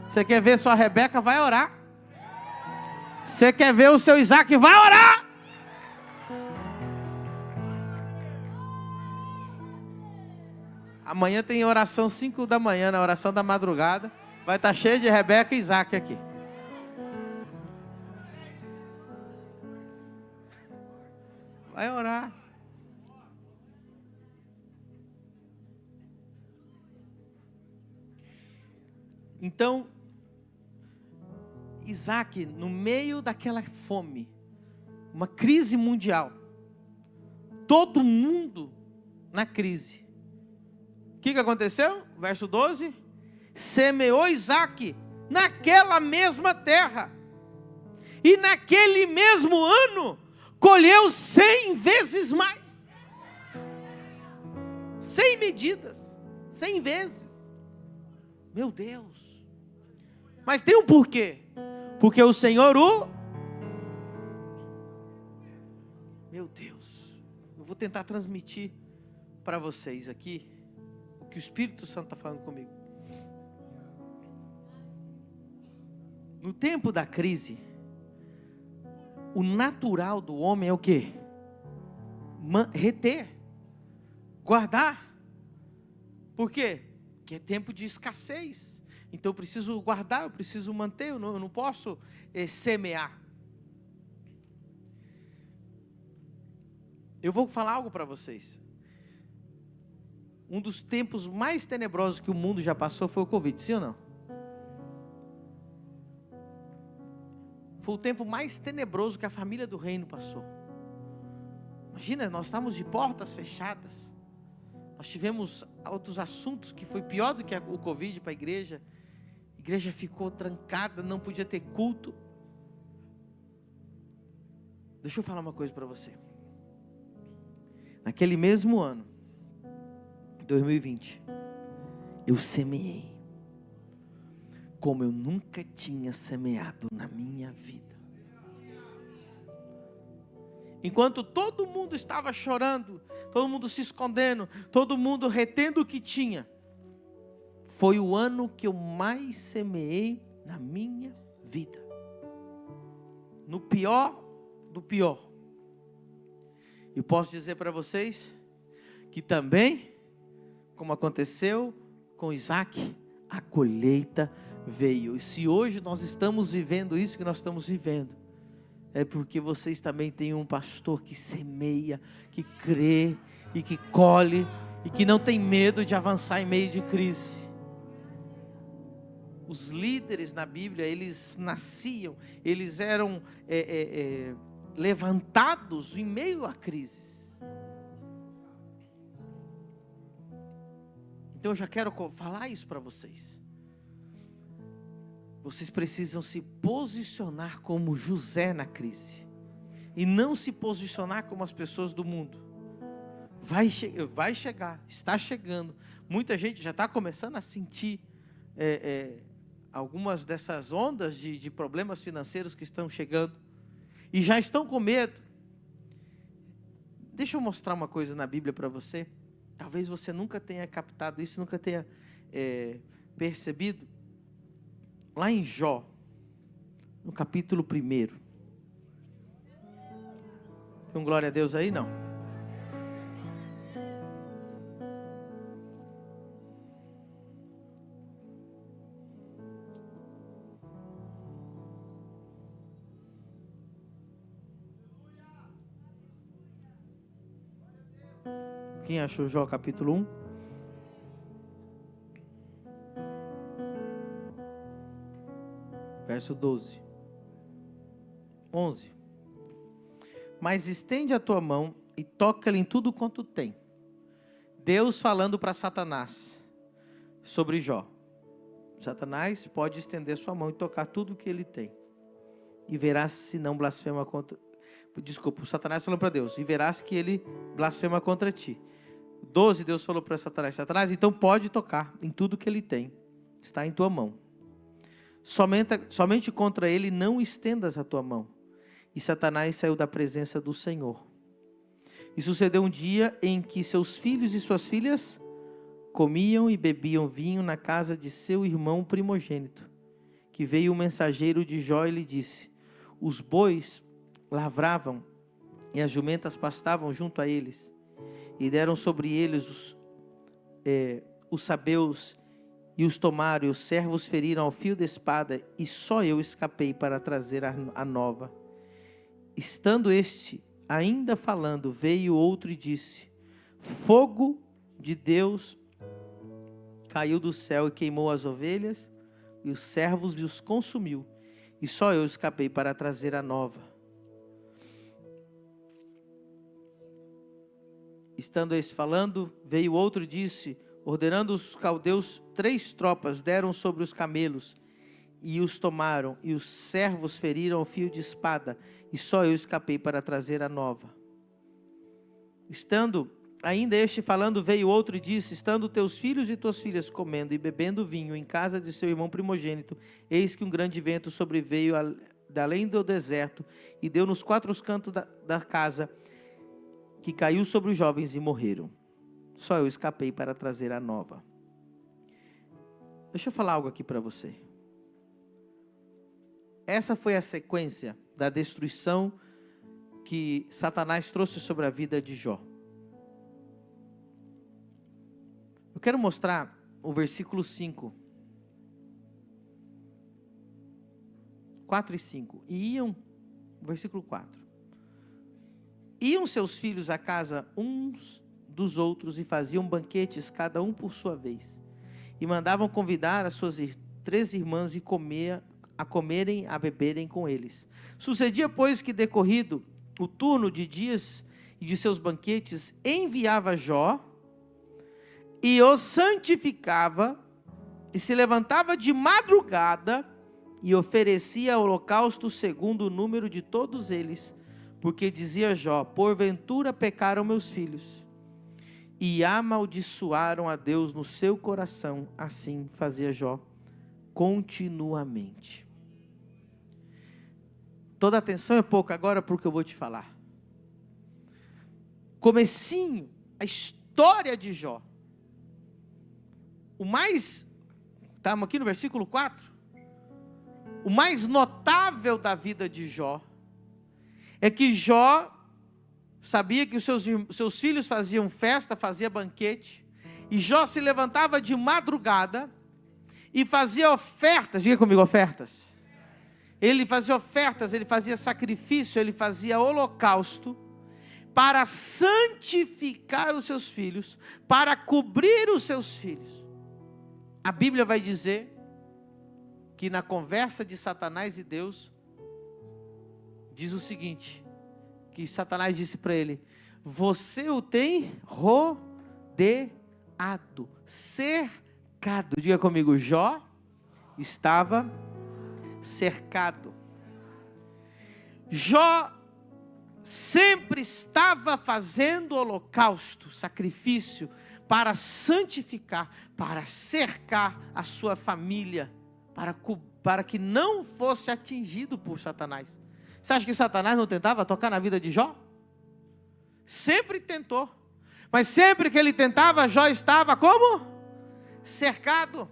Você quer ver sua Rebeca? Vai orar. Você quer ver o seu Isaque? Vai orar. Amanhã tem oração 5 da manhã, na oração da madrugada. Vai estar cheio de Rebeca e Isaque aqui. Vai orar. Então, Isaac, no meio daquela fome, uma crise mundial, todo mundo na crise. O que aconteceu? Verso 12: semeou Isaac naquela mesma terra, e naquele mesmo ano colheu 100 vezes mais. 100 medidas, 100 vezes. Meu Deus. Mas tem um porquê. Porque o Senhor Meu Deus. Eu vou tentar transmitir para vocês aqui o que o Espírito Santo está falando comigo. No tempo da crise, o natural do homem é o quê? Reter, guardar. Por quê? Porque é tempo de escassez. Então eu preciso guardar, eu preciso manter, eu não posso semear. Eu vou falar algo para vocês. Um dos tempos mais tenebrosos que o mundo já passou foi o Covid, sim ou não? Foi o tempo mais tenebroso que a família do reino passou. Imagina, nós estávamos de portas fechadas. Nós tivemos outros assuntos que foi pior do que o Covid para a igreja. A igreja ficou trancada, não podia ter culto. Deixa eu falar uma coisa para você. Naquele mesmo ano, 2020, eu semeei como eu nunca tinha semeado na minha vida. Enquanto todo mundo estava chorando, todo mundo se escondendo, todo mundo retendo o que tinha, foi o ano que eu mais semeei na minha vida. No pior do pior. E posso dizer para vocês que também, como aconteceu com Isaac, a colheita veio. E se hoje nós estamos vivendo isso que nós estamos vivendo, é porque vocês também têm um pastor que semeia, que crê e que colhe e que não tem medo de avançar em meio de crise. Os líderes na Bíblia, eles nasciam, eles eram levantados em meio a crises. Então eu já quero falar isso para vocês. Vocês precisam se posicionar como José na crise. E não se posicionar como as pessoas do mundo. Vai chegar, está chegando. Muita gente já está começando a sentir algumas dessas ondas de problemas financeiros que estão chegando. E já estão com medo. Deixa eu mostrar uma coisa na Bíblia para você. Talvez você nunca tenha captado isso, nunca tenha percebido. Lá em Jó, no capítulo 1. Tem um glória a Deus aí? Não. Quem achou Jó capítulo 1? Verso 12. 11. Mas estende a tua mão e toca-lhe em tudo quanto tem. Deus falando para Satanás sobre Jó. Satanás pode estender sua mão e tocar tudo que ele tem. E verás se não blasfema contra... Desculpa, o Satanás falando para Deus. E verás que ele blasfema contra ti. 12, Deus falou para Satanás. Satanás, então pode tocar em tudo que ele tem. Está em tua mão. Somente contra ele não estendas a tua mão. E Satanás saiu da presença do Senhor. E sucedeu um dia em que seus filhos e suas filhas comiam e bebiam vinho na casa de seu irmão primogênito. Que veio o mensageiro de Jó e lhe disse: os bois lavravam e as jumentas pastavam junto a eles. E deram sobre eles os sabeus e os tomaram, e os servos feriram ao fio da espada, e só eu escapei para trazer a nova. Estando este ainda falando, veio outro e disse: fogo de Deus caiu do céu e queimou as ovelhas, e os servos os consumiu, e só eu escapei para trazer a nova. Estando eles falando, veio outro e disse, ordenando os caldeus, 3 tropas deram sobre os camelos, e os tomaram, e os servos feriram ao fio de espada, e só eu escapei para trazer a nova. Estando ainda este falando, veio outro e disse, estando teus filhos e tuas filhas comendo e bebendo vinho em casa de seu irmão primogênito, eis que um grande vento sobreveio da além do deserto, e deu nos 4 cantos da casa, que caiu sobre os jovens e morreram. Só eu escapei para trazer a nova. Deixa eu falar algo aqui para você. Essa foi a sequência da destruição que Satanás trouxe sobre a vida de Jó. Eu quero mostrar o versículo 5. 4 e 5. Versículo 4. Iam seus filhos à casa uns dos outros e faziam banquetes, cada um por sua vez. E mandavam convidar as suas 3 irmãs e comerem, a beberem com eles. Sucedia, pois, que decorrido o turno de dias e de seus banquetes, enviava Jó e os santificava e se levantava de madrugada e oferecia holocausto segundo o número de todos eles, porque dizia Jó, porventura pecaram meus filhos e amaldiçoaram a Deus no seu coração. Assim fazia Jó continuamente. Toda atenção é pouca agora porque eu vou te falar. Comecinho, a história de Jó. Estamos aqui no versículo 4. O mais notável da vida de Jó é que Jó sabia que os seus filhos faziam festa, fazia banquete, e Jó se levantava de madrugada e fazia ofertas. Diga comigo, ofertas. Ele fazia ofertas, ele fazia sacrifício, ele fazia holocausto para santificar os seus filhos, para cobrir os seus filhos. A Bíblia vai dizer que na conversa de Satanás e Deus, diz o seguinte, que Satanás disse para ele, você o tem rodeado, cercado. Diga comigo, Jó estava cercado. Jó sempre estava fazendo holocausto, sacrifício, para santificar, para cercar a sua família, para que não fosse atingido por Satanás. Você acha que Satanás não tentava tocar na vida de Jó? Sempre tentou. Mas sempre que ele tentava, Jó estava como? Cercado.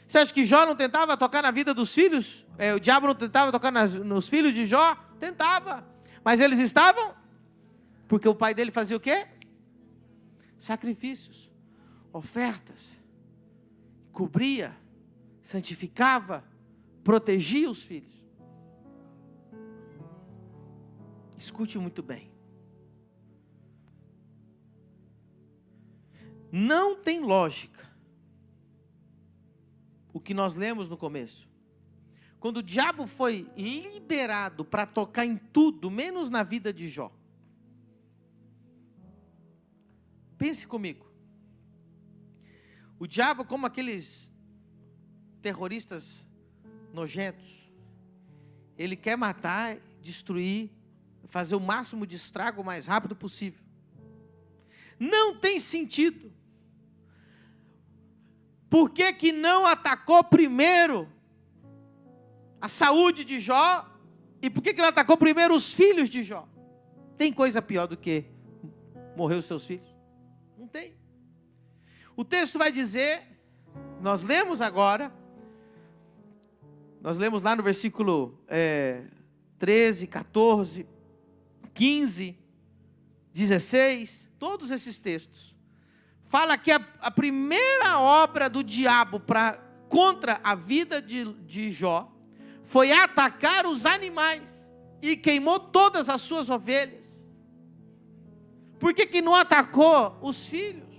Você acha que Jó não tentava tocar na vida dos filhos? O diabo não tentava tocar nos filhos de Jó? Tentava. Mas eles estavam? Porque o pai dele fazia o quê? Sacrifícios, ofertas, cobria, santificava, protegia os filhos. Escute muito bem. Não tem lógica o que nós lemos no começo. Quando o diabo foi liberado para tocar em tudo, menos na vida de Jó. Pense comigo. O diabo, como aqueles terroristas nojentos, ele quer matar, destruir, fazer o máximo de estrago o mais rápido possível. Não tem sentido. Por que não atacou primeiro a saúde de Jó? E por que não atacou primeiro os filhos de Jó? Tem coisa pior do que morrer os seus filhos? Não tem. O texto vai dizer, nós lemos agora, nós lemos lá no versículo 13, 14, 15, 16, todos esses textos. Fala que a primeira obra do diabo contra a vida de Jó foi atacar os animais e queimou todas as suas ovelhas. Por que não atacou os filhos?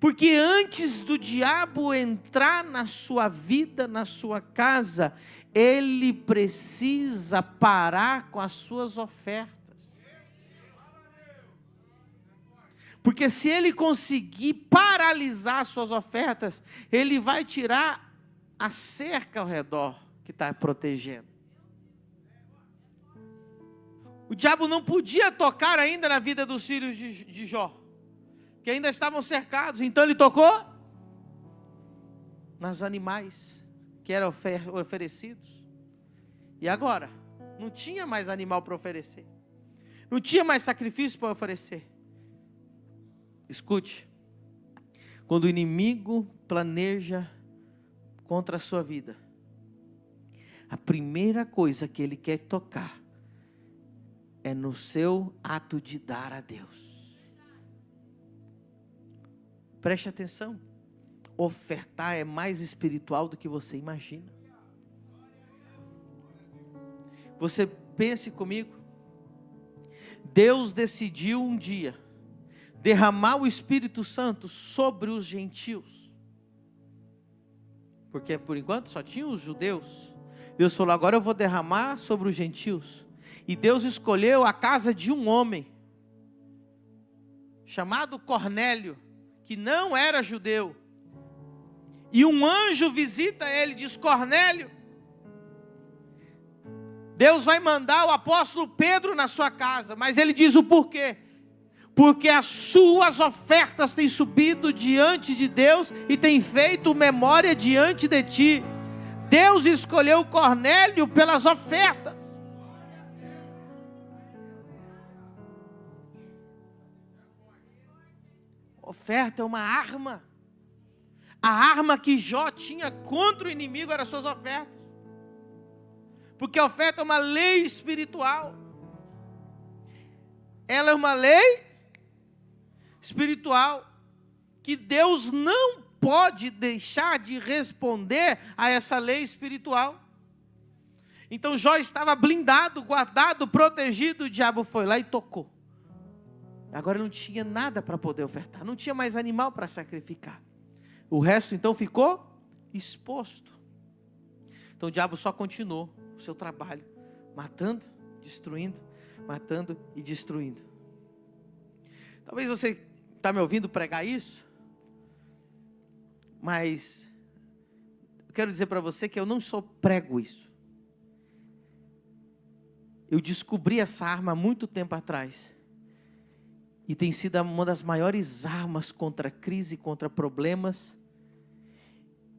Porque antes do diabo entrar na sua vida, na sua casa, ele precisa parar com as suas ofertas. Porque se ele conseguir paralisar as suas ofertas, ele vai tirar a cerca ao redor que está protegendo. O diabo não podia tocar ainda na vida dos filhos de Jó, que ainda estavam cercados. Então ele tocou nos animais que eram oferecidos. E agora? Não tinha mais animal para oferecer. Não tinha mais sacrifício para oferecer. Escute. Quando o inimigo planeja contra a sua vida, a primeira coisa que ele quer tocar é no seu ato de dar a Deus. Preste atenção. Ofertar é mais espiritual do que você imagina. Você pense comigo. Deus decidiu um dia derramar o Espírito Santo sobre os gentios. Porque por enquanto só tinha os judeus. Deus falou, agora eu vou derramar sobre os gentios. E Deus escolheu a casa de um homem, chamado Cornélio, que não era judeu. E um anjo visita ele e diz, Cornélio, Deus vai mandar o apóstolo Pedro na sua casa. Mas ele diz o porquê. Porque as suas ofertas têm subido diante de Deus e têm feito memória diante de ti. Deus escolheu Cornélio pelas ofertas. Oferta é uma arma. A arma que Jó tinha contra o inimigo eram as suas ofertas. Porque a oferta é uma lei espiritual. Ela é uma lei espiritual que Deus não pode deixar de responder a essa lei espiritual. Então Jó estava blindado, guardado, protegido. O diabo foi lá e tocou. Agora não tinha nada para poder ofertar. Não tinha mais animal para sacrificar. O resto então ficou exposto. Então o diabo só continuou o seu trabalho, matando, destruindo, matando e destruindo. Talvez você está me ouvindo pregar isso, mas eu quero dizer para você que eu não só prego isso. Eu descobri essa arma há muito tempo atrás. E tem sido uma das maiores armas contra a crise, contra problemas.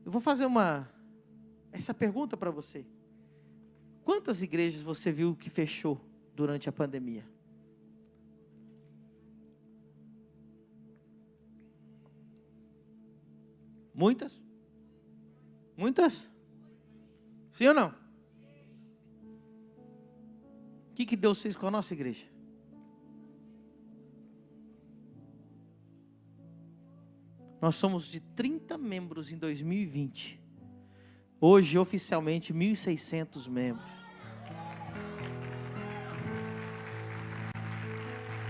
Eu vou fazer essa pergunta para você. Quantas igrejas você viu que fechou durante a pandemia? Muitas? Muitas? Sim ou não? O que Deus fez com a nossa igreja? Nós somos de 30 membros em 2020. Hoje, oficialmente, 1.600 membros.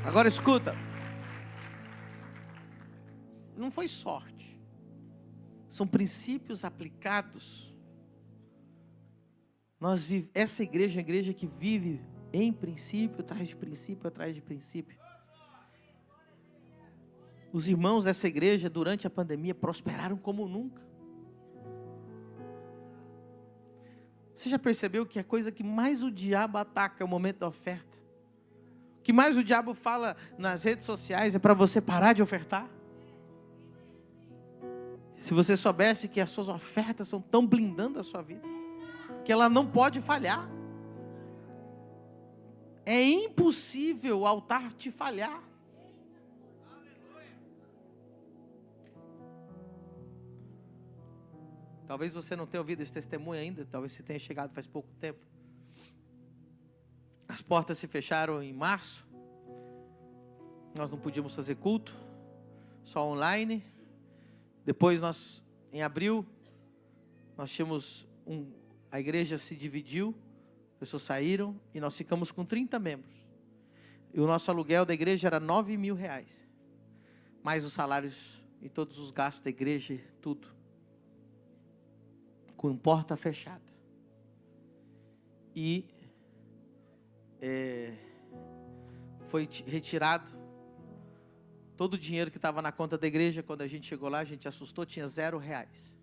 Agora escuta. Não foi sorte. São princípios aplicados. Essa igreja é uma igreja que vive em princípio, atrás de princípio, atrás de princípio. Os irmãos dessa igreja, durante a pandemia, prosperaram como nunca. Você já percebeu que a coisa que mais o diabo ataca é o momento da oferta? O que mais o diabo fala nas redes sociais é para você parar de ofertar? Se você soubesse que as suas ofertas estão blindando a sua vida, que ela não pode falhar. É impossível o altar te falhar. Talvez você não tenha ouvido esse testemunho ainda, talvez você tenha chegado faz pouco tempo. As portas se fecharam em março. Nós não podíamos fazer culto, só online. Depois em abril, nós tínhamos a igreja se dividiu, pessoas saíram e nós ficamos com 30 membros. E o nosso aluguel da igreja era R$9.000, mais os salários e todos os gastos da igreja, tudo, com porta fechada. E foi retirado todo o dinheiro que estava na conta da igreja. Quando a gente chegou lá, a gente assustou, tinha R$0.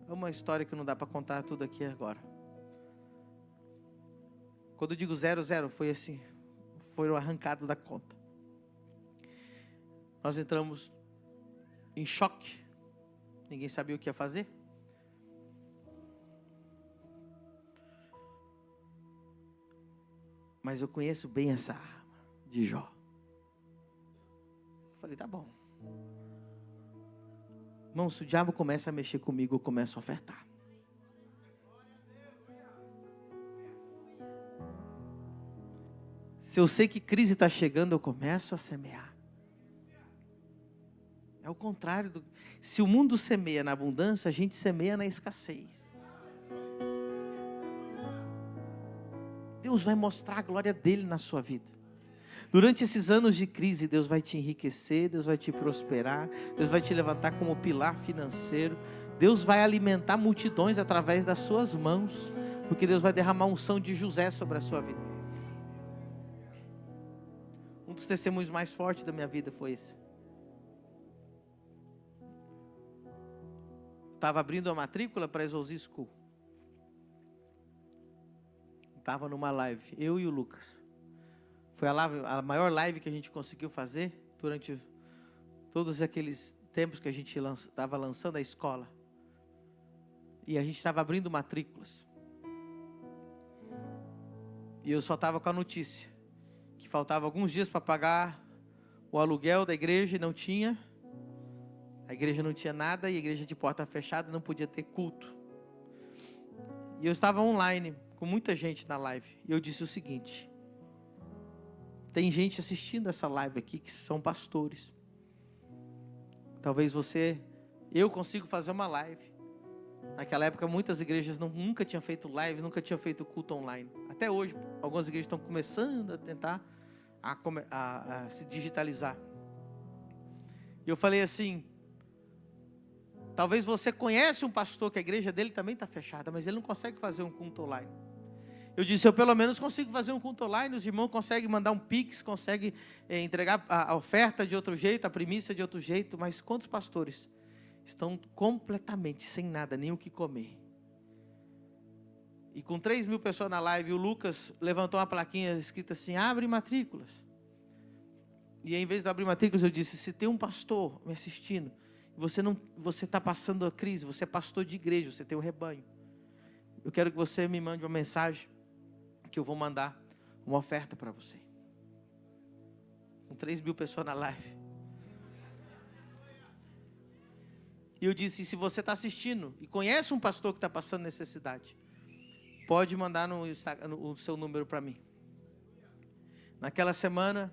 É uma história que não dá para contar tudo aqui agora. Quando eu digo 0, foi assim, foi o arrancado da conta. Nós entramos em choque, ninguém sabia o que ia fazer. Mas eu conheço bem essa arma de Jó. Eu falei, tá bom. Irmão, se o diabo começa a mexer comigo, eu começo a ofertar. Se eu sei que crise está chegando, eu começo a semear. É o contrário. Se o mundo semeia na abundância, a gente semeia na escassez. Deus vai mostrar a glória dele na sua vida. Durante esses anos de crise, Deus vai te enriquecer, Deus vai te prosperar, Deus vai te levantar como pilar financeiro, Deus vai alimentar multidões através das suas mãos, porque Deus vai derramar a unção de José sobre a sua vida. Um dos testemunhos mais fortes da minha vida foi esse. Estava abrindo a matrícula para a Exousia School. Estava numa live, eu e o Lucas. Foi a maior live que a gente conseguiu fazer durante todos aqueles tempos que a gente estava lançando a escola. E a gente estava abrindo matrículas. E eu só estava com a notícia que faltava alguns dias para pagar o aluguel da igreja e não tinha. A igreja não tinha nada e a igreja de porta fechada não podia ter culto. E eu estava online com muita gente na live. E eu disse o seguinte: tem gente assistindo essa live aqui que são pastores. Talvez eu consigo fazer uma live. Naquela época muitas igrejas nunca tinham feito live, nunca tinham feito culto online. Até hoje, algumas igrejas estão começando a tentar a se digitalizar. E eu falei assim: talvez você conhece um pastor que a igreja dele também está fechada, mas ele não consegue fazer um culto online. Eu disse, eu pelo menos consigo fazer um culto online, os irmãos conseguem mandar um pix, conseguem entregar a oferta de outro jeito, a primícia de outro jeito, mas quantos pastores estão completamente sem nada, nem o que comer? E com 3.000 pessoas na live, o Lucas levantou uma plaquinha escrita assim, abre matrículas. E em vez de abrir matrículas, eu disse, se tem um pastor me assistindo, você está passando a crise, você é pastor de igreja, você tem um rebanho, eu quero que você me mande uma mensagem, que eu vou mandar uma oferta para você. Com 3.000 pessoas na live. E eu disse, se você está assistindo e conhece um pastor que está passando necessidade, pode mandar no Instagram, o seu número para mim. Naquela semana,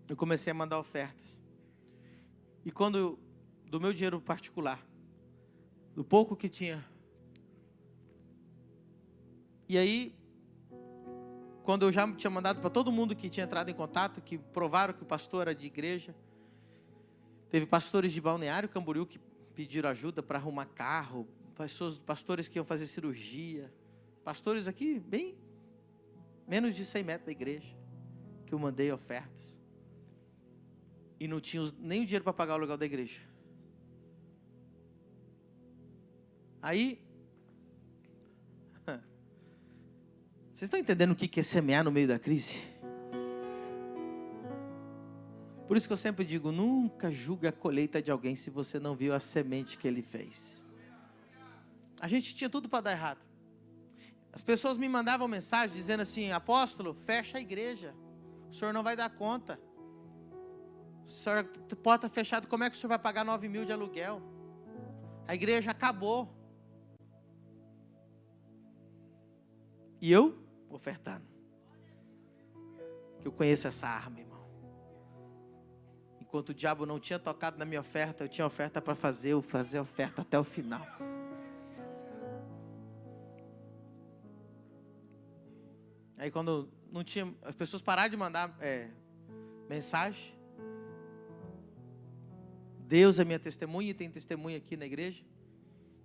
eu comecei a mandar ofertas. E quando, do meu dinheiro particular, do pouco que tinha. E aí, quando eu já tinha mandado para todo mundo que tinha entrado em contato, que provaram que o pastor era de igreja, teve pastores de Balneário Camboriú que pediram ajuda para arrumar carro, pastores que iam fazer cirurgia, pastores aqui bem menos de 100 metros da igreja, que eu mandei ofertas. E não tinha nem o dinheiro para pagar o aluguel da igreja. Aí, vocês estão entendendo o que é semear no meio da crise? Por isso que eu sempre digo, nunca julgue a colheita de alguém se você não viu a semente que ele fez. A gente tinha tudo para dar errado. As pessoas me mandavam mensagem dizendo assim, apóstolo, fecha a igreja, o senhor não vai dar conta. O senhor, porta fechada, como é que o senhor vai pagar 9.000 de aluguel? A igreja acabou. E eu ofertando. Que eu conheço essa arma, irmão. Enquanto o diabo não tinha tocado na minha oferta, eu tinha oferta para fazer, eu fazia oferta até o final. Aí quando não tinha, as pessoas pararam de mandar mensagem. Deus é minha testemunha, e tem testemunha aqui na igreja,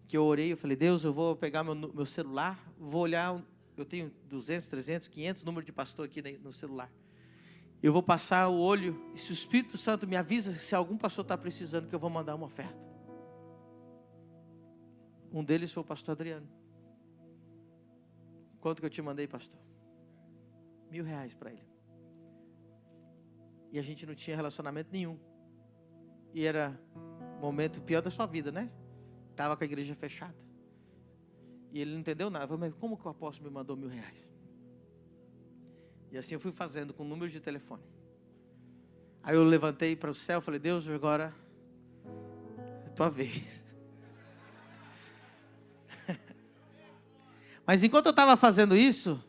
que eu orei, eu falei, Deus, eu vou pegar meu celular, vou olhar, eu tenho 200, 300, 500 números de pastor aqui no celular. Eu vou passar o olho, e se o Espírito Santo me avisa se algum pastor está precisando, que eu vou mandar uma oferta. Um deles foi o pastor Adriano. Quanto que eu te mandei, pastor? R$1.000 para ele. E a gente não tinha relacionamento nenhum. E era o momento pior da sua vida, né? Estava com a igreja fechada. E ele não entendeu nada. Eu falei, mas como que o apóstolo me mandou R$1.000? E assim eu fui fazendo com números de telefone. Aí eu levantei para o céu e falei, Deus, agora é tua vez. Mas enquanto eu estava fazendo isso,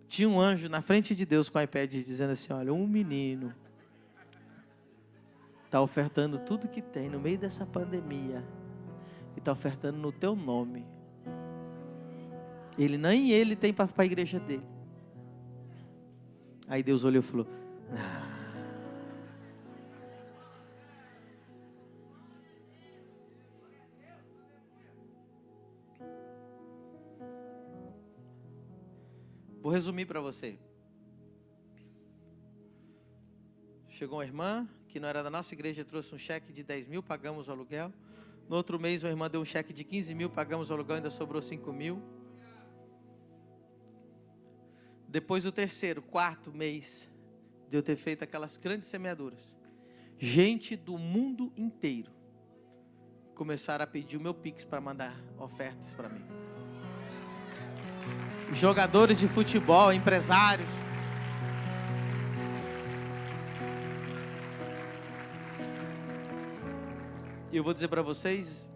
tinha um anjo na frente de Deus com o iPad dizendo assim, olha, um menino está ofertando tudo que tem no meio dessa pandemia e está ofertando no teu nome. Nem ele tem para a igreja dele. Aí Deus olhou e falou, vou resumir para você. Chegou uma irmã, que não era da nossa igreja, trouxe um cheque de 10 mil, pagamos o aluguel. No outro mês, uma irmã deu um cheque de 15 mil, pagamos o aluguel, ainda sobrou 5 mil. Depois do terceiro, quarto mês, de eu ter feito aquelas grandes semeaduras, gente do mundo inteiro começaram a pedir o meu Pix para mandar ofertas para mim. Jogadores de futebol, empresários. E eu vou dizer para vocês,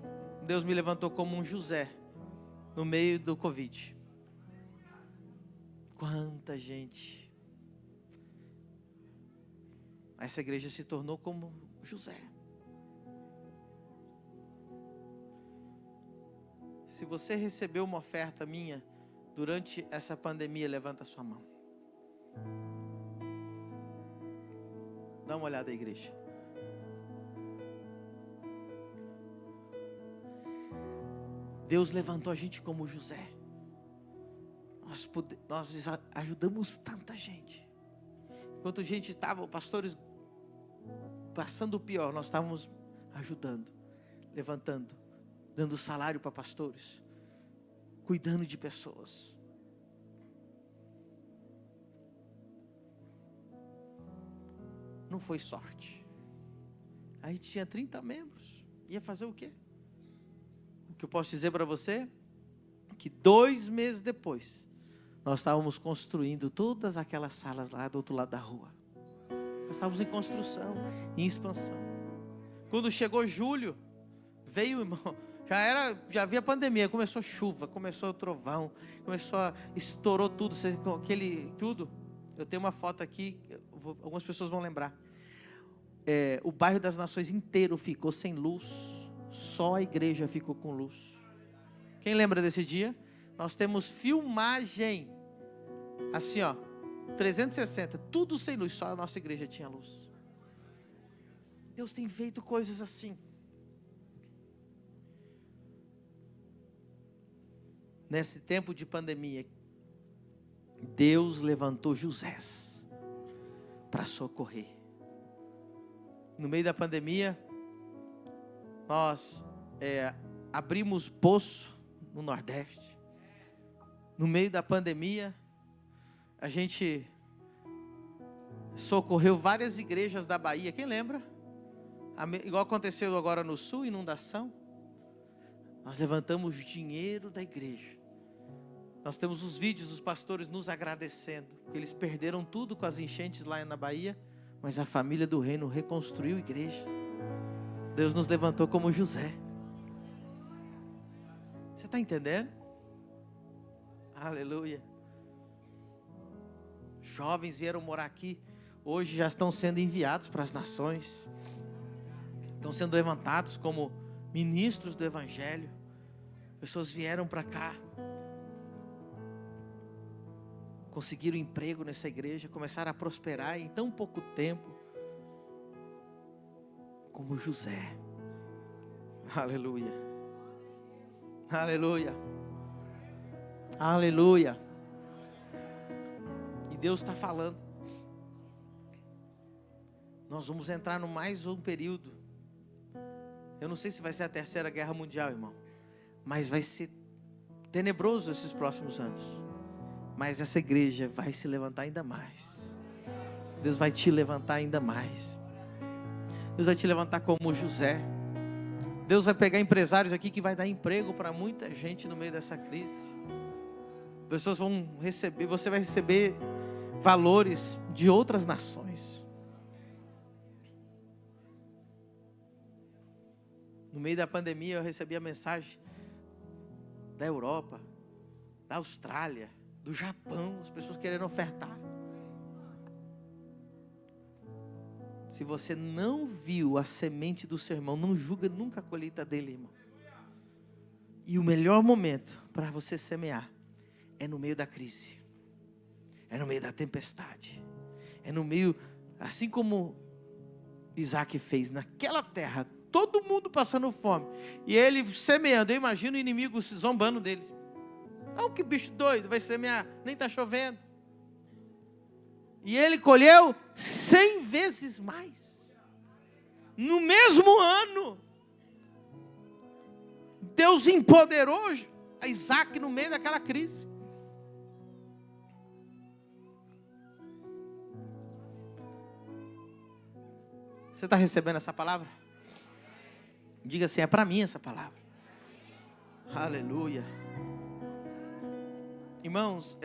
Deus me levantou como um José no meio do Covid. Quanta gente. Essa igreja se tornou como José. Se você recebeu uma oferta minha durante essa pandemia, levanta a sua mão. Dá uma olhada à igreja. Deus levantou a gente como José. Nós ajudamos tanta gente. Enquanto a gente estava, pastores passando o pior, nós estávamos ajudando, levantando, dando salário para pastores, cuidando de pessoas. Não foi sorte. A gente tinha 30 membros. Ia fazer o quê? O que eu posso dizer para você? Que 2 meses depois, nós estávamos construindo todas aquelas salas lá do outro lado da rua. Nós estávamos em construção, em expansão. Quando chegou julho, veio, irmão, já havia pandemia, começou chuva, começou trovão, estourou tudo, tudo. Eu tenho uma foto aqui, algumas pessoas vão lembrar. O bairro das Nações inteiro ficou sem luz, só a igreja ficou com luz. Quem lembra desse dia? Nós temos filmagem, assim ó, 360, tudo sem luz, só a nossa igreja tinha luz. Deus tem feito coisas assim. Nesse tempo de pandemia, Deus levantou Josés para socorrer. No meio da pandemia, nós abrimos poço no Nordeste. No meio da pandemia, a gente socorreu várias igrejas da Bahia. Quem lembra? Igual aconteceu agora no Sul, inundação. Nós levantamos dinheiro da igreja. Nós temos os vídeos dos pastores nos agradecendo, porque eles perderam tudo com as enchentes lá na Bahia, mas a família do reino reconstruiu igrejas. Deus nos levantou como José. Você está entendendo? Aleluia. Jovens vieram morar aqui, hoje já estão sendo enviados para as nações. Estão sendo levantados como ministros do Evangelho. Pessoas vieram para cá, conseguiram emprego nessa igreja, começaram a prosperar em tão pouco tempo. como José. Aleluia. Aleluia. Aleluia. E Deus está falando. Nós vamos entrar no mais um período. Eu não sei se vai ser a terceira guerra mundial, irmão. Mas vai ser tenebroso esses próximos anos. Mas essa igreja vai se levantar ainda mais. Deus vai te levantar ainda mais. Deus vai te levantar como José. Deus vai pegar empresários aqui que vai dar emprego para muita gente no meio dessa crise. Pessoas vão receber, você vai receber valores de outras nações. No meio da pandemia eu recebi a mensagem da Europa, da Austrália, do Japão, as pessoas querendo ofertar. Se você não viu a semente do seu irmão, não julga nunca a colheita dele, irmão. E o melhor momento para você semear é no meio da crise, é no meio da tempestade, é no meio, assim como Isaac fez naquela terra, todo mundo passando fome, e ele semeando. Eu imagino o inimigo se zombando deles. Oh, que bicho doido, vai semear, nem está chovendo. E ele colheu 100 vezes mais. No mesmo ano, Deus empoderou a Isaac no meio daquela crise. Você está recebendo essa palavra? Diga assim, é para mim essa palavra. Aleluia. Irmãos,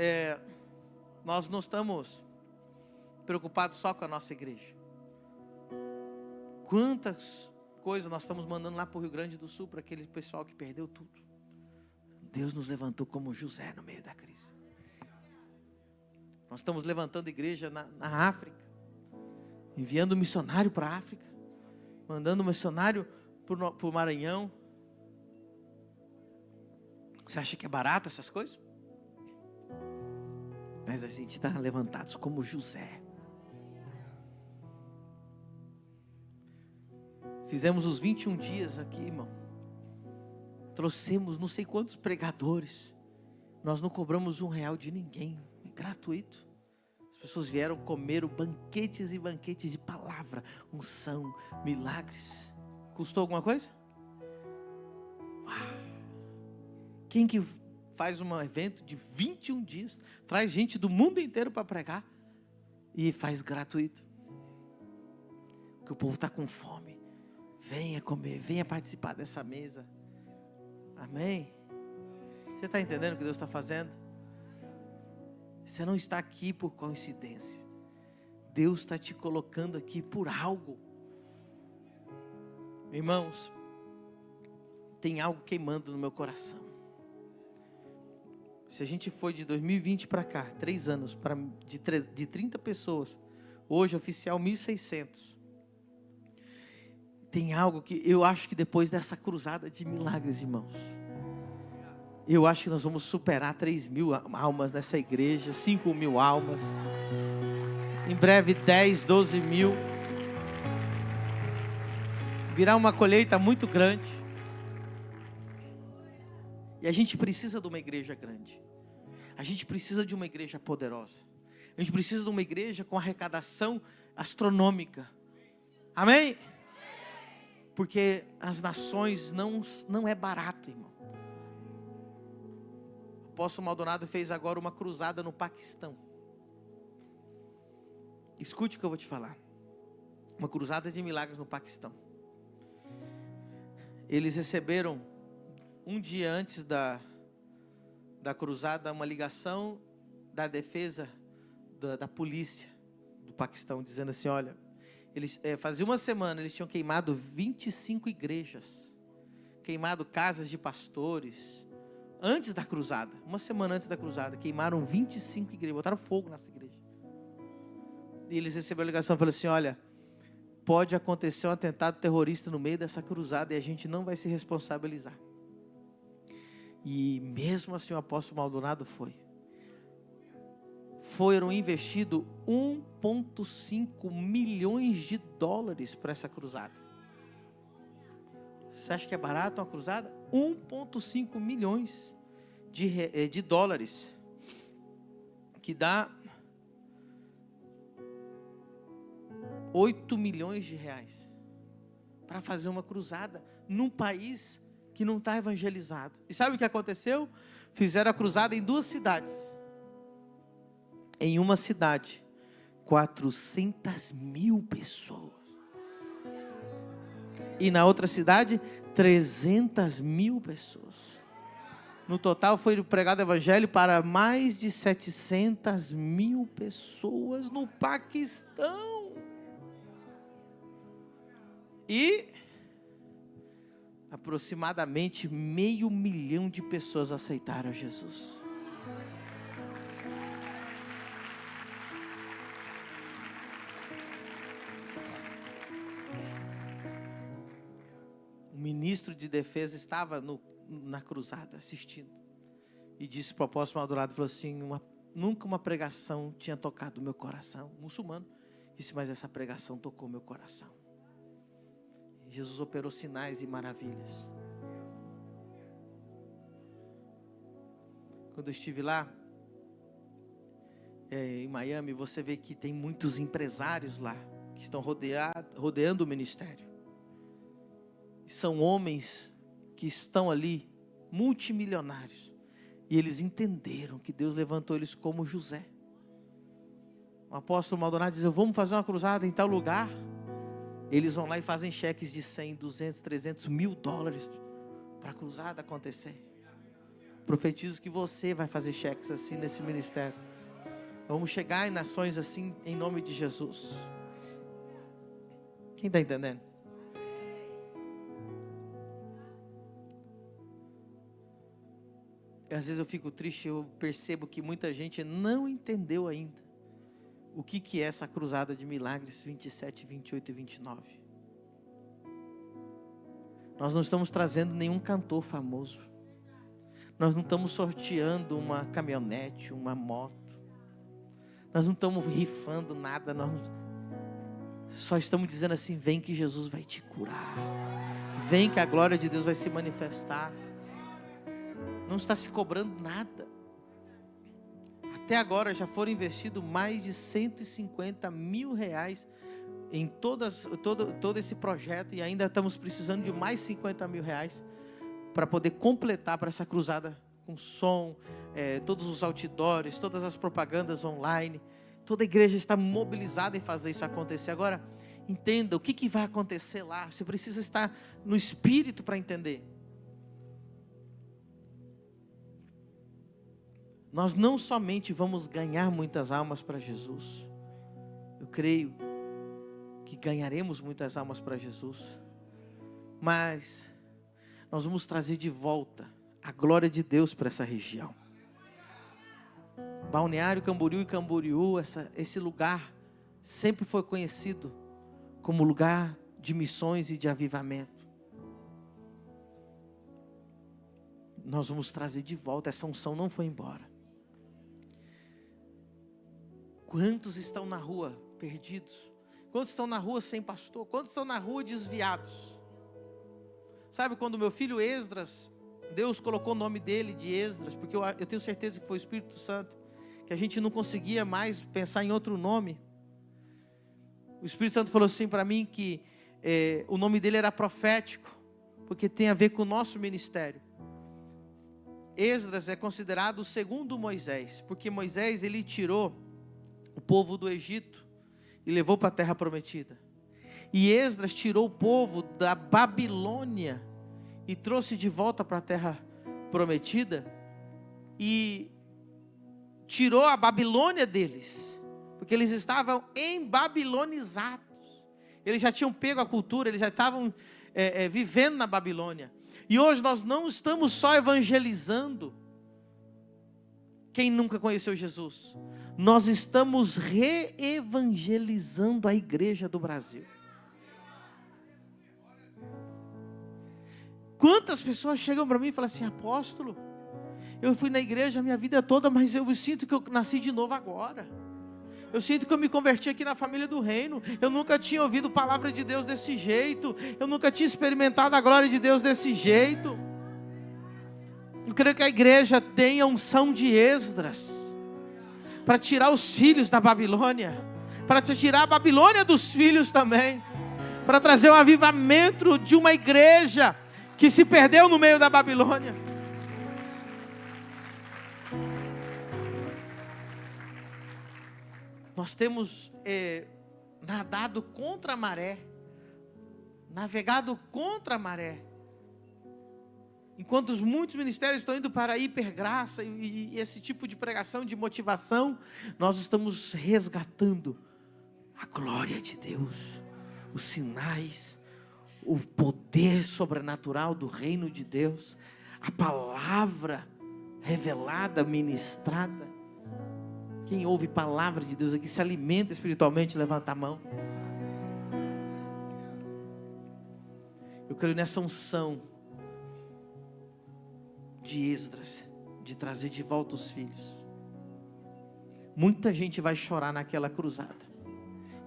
nós não estamos preocupados só com a nossa igreja. Quantas coisas nós estamos mandando lá para o Rio Grande do Sul, para aquele pessoal que perdeu tudo. Deus nos levantou como José no meio da crise. Nós estamos levantando igreja na África, enviando missionário para a África, mandando missionário para o Maranhão. Você acha que é barato essas coisas? Mas a gente está levantados como José. Fizemos os 21 dias aqui, irmão. Trouxemos não sei quantos pregadores. Nós não cobramos R$1 de ninguém. É gratuito. As pessoas vieram comer banquetes e banquetes de palavra, unção, milagres. Custou alguma coisa? Quem que faz um evento de 21 dias, traz gente do mundo inteiro para pregar e faz gratuito? Porque o povo está com fome. Venha comer, venha participar dessa mesa. Amém? Você está entendendo o que Deus está fazendo? Você não está aqui por coincidência. Deus está te colocando aqui por algo. Irmãos, tem algo queimando no meu coração. Se a gente foi de 2020 para cá, 3 anos, de 30 pessoas, hoje oficial 1.600. Tem algo que eu acho que depois dessa cruzada de milagres, irmãos, eu acho que nós vamos superar 3.000 almas nessa igreja, 5.000 almas, em breve 10, 12.000, virá uma colheita muito grande, e a gente precisa de uma igreja grande, a gente precisa de uma igreja poderosa, a gente precisa de uma igreja com arrecadação astronômica, amém? Porque as nações não é barato, irmão. O apóstolo Maldonado fez agora uma cruzada no Paquistão. Escute o que eu vou te falar. Uma cruzada de milagres no Paquistão. Eles receberam, um dia antes da cruzada, uma ligação da defesa da polícia do Paquistão, dizendo assim, olha, eles fazia uma semana, eles tinham queimado 25 igrejas, queimado casas de pastores, antes da cruzada, uma semana antes da cruzada, queimaram 25 igrejas, botaram fogo nessa igreja. E eles receberam a ligação e falaram assim, olha, pode acontecer um atentado terrorista no meio dessa cruzada e a gente não vai se responsabilizar. E mesmo assim o apóstolo Maldonado foram investidos 1,5 milhões de dólares para essa cruzada. Você acha que é barato uma cruzada? 1,5 milhões de dólares. Que dá 8 milhões de reais. Para fazer uma cruzada num país que não está evangelizado. E sabe o que aconteceu? Fizeram a cruzada em 2 cidades. Em uma cidade, 400 mil pessoas. E na outra cidade, 300 mil pessoas. No total foi pregado o evangelho para mais de 700 mil pessoas no Paquistão. E aproximadamente 500 mil de pessoas aceitaram Jesus. O ministro de defesa estava na cruzada assistindo e disse para o apóstolo do lado, falou assim, nunca uma pregação tinha tocado o meu coração, muçulmano, disse, mas essa pregação tocou meu coração. Jesus operou sinais e maravilhas. Quando eu estive lá em Miami, você vê que tem muitos empresários lá que estão rodeando o ministério. São homens que estão ali, multimilionários. E eles entenderam que Deus levantou eles como José. O apóstolo Maldonado diz, vamos fazer uma cruzada em tal lugar. Eles vão lá e fazem cheques de 100, 200, 300 mil dólares para a cruzada acontecer. Profetizo que você vai fazer cheques assim nesse ministério. Vamos chegar em nações assim em nome de Jesus. Quem está entendendo? Às vezes eu fico triste, eu percebo que muita gente não entendeu ainda o que é essa cruzada de milagres 27, 28 e 29. Nós não estamos trazendo nenhum cantor famoso. Nós não estamos sorteando uma caminhonete, uma moto. Nós não estamos rifando nada. Nós só estamos dizendo assim, vem que Jesus vai te curar. Vem que a glória de Deus vai se manifestar. Não está se cobrando nada. Até agora já foram investidos mais de 150 mil reais em todo esse projeto. E ainda estamos precisando de mais 50 mil reais para poder completar para essa cruzada com som, todos os outdoors, todas as propagandas online. Toda a igreja está mobilizada em fazer isso acontecer. Agora, entenda o que vai acontecer lá. Você precisa estar no espírito para entender. Nós não somente vamos ganhar muitas almas para Jesus. Eu creio que ganharemos muitas almas para Jesus. Mas nós vamos trazer de volta a glória de Deus para essa região. Balneário Camboriú e Camboriú, esse lugar sempre foi conhecido como lugar de missões e de avivamento. Nós vamos trazer de volta, essa unção não foi embora. Quantos estão na rua perdidos? Quantos estão na rua sem pastor? Quantos estão na rua desviados? Sabe quando meu filho Esdras, Deus colocou o nome dele de Esdras, porque eu tenho certeza que foi o Espírito Santo, que a gente não conseguia mais pensar em outro nome. O Espírito Santo falou assim para mim que o nome dele era profético, porque tem a ver com o nosso ministério. Esdras é considerado o segundo Moisés, porque Moisés ele tirou o povo do Egito e levou para a terra prometida. E Esdras tirou o povo da Babilônia e trouxe de volta para a terra prometida e tirou a Babilônia deles, porque eles estavam embabilonizados. Eles já tinham pego a cultura, eles já estavam vivendo na Babilônia. E hoje nós não estamos só evangelizando quem nunca conheceu Jesus. Nós estamos reevangelizando a igreja do Brasil. Quantas pessoas chegam para mim e falam assim, apóstolo, eu fui na igreja a minha vida toda, mas eu me sinto que eu nasci de novo agora. Eu sinto que eu me converti aqui na família do reino. Eu nunca tinha ouvido palavra de Deus desse jeito. Eu nunca tinha experimentado a glória de Deus desse jeito. Eu creio que a igreja tem a unção de Esdras para tirar os filhos da Babilônia, para tirar a Babilônia dos filhos também, para trazer um avivamento de uma igreja que se perdeu no meio da Babilônia. Nós temos nadado contra a maré, navegado contra a maré. Enquanto muitos ministérios estão indo para a hipergraça e esse tipo de pregação, de motivação, nós estamos resgatando a glória de Deus, os sinais, o poder sobrenatural do reino de Deus, a palavra revelada, ministrada. Quem ouve palavra de Deus aqui, se alimenta espiritualmente, levanta a mão. Eu creio nessa unção de Esdras, de trazer de volta os filhos. Muita gente vai chorar naquela cruzada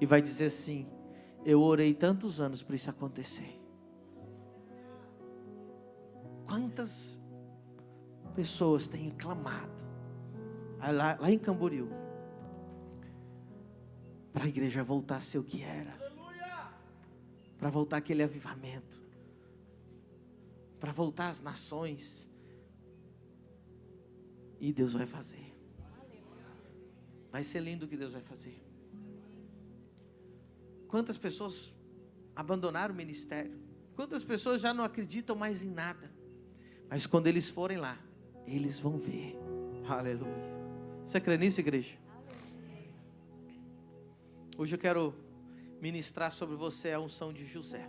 e vai dizer assim: eu orei tantos anos para isso acontecer. Quantas pessoas têm clamado lá em Camboriú para a igreja voltar a ser o que era, para voltar aquele avivamento, para voltar às nações. E Deus vai fazer. Vai ser lindo o que Deus vai fazer. Quantas pessoas abandonaram o ministério? Quantas pessoas já não acreditam mais em nada? Mas quando eles forem lá, eles vão ver. Aleluia. Você crê nisso, igreja? Hoje eu quero ministrar sobre você a unção de José.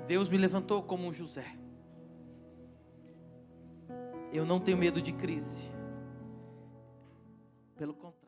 Deus me levantou como um José. Eu não tenho medo de crise. Pelo contrário.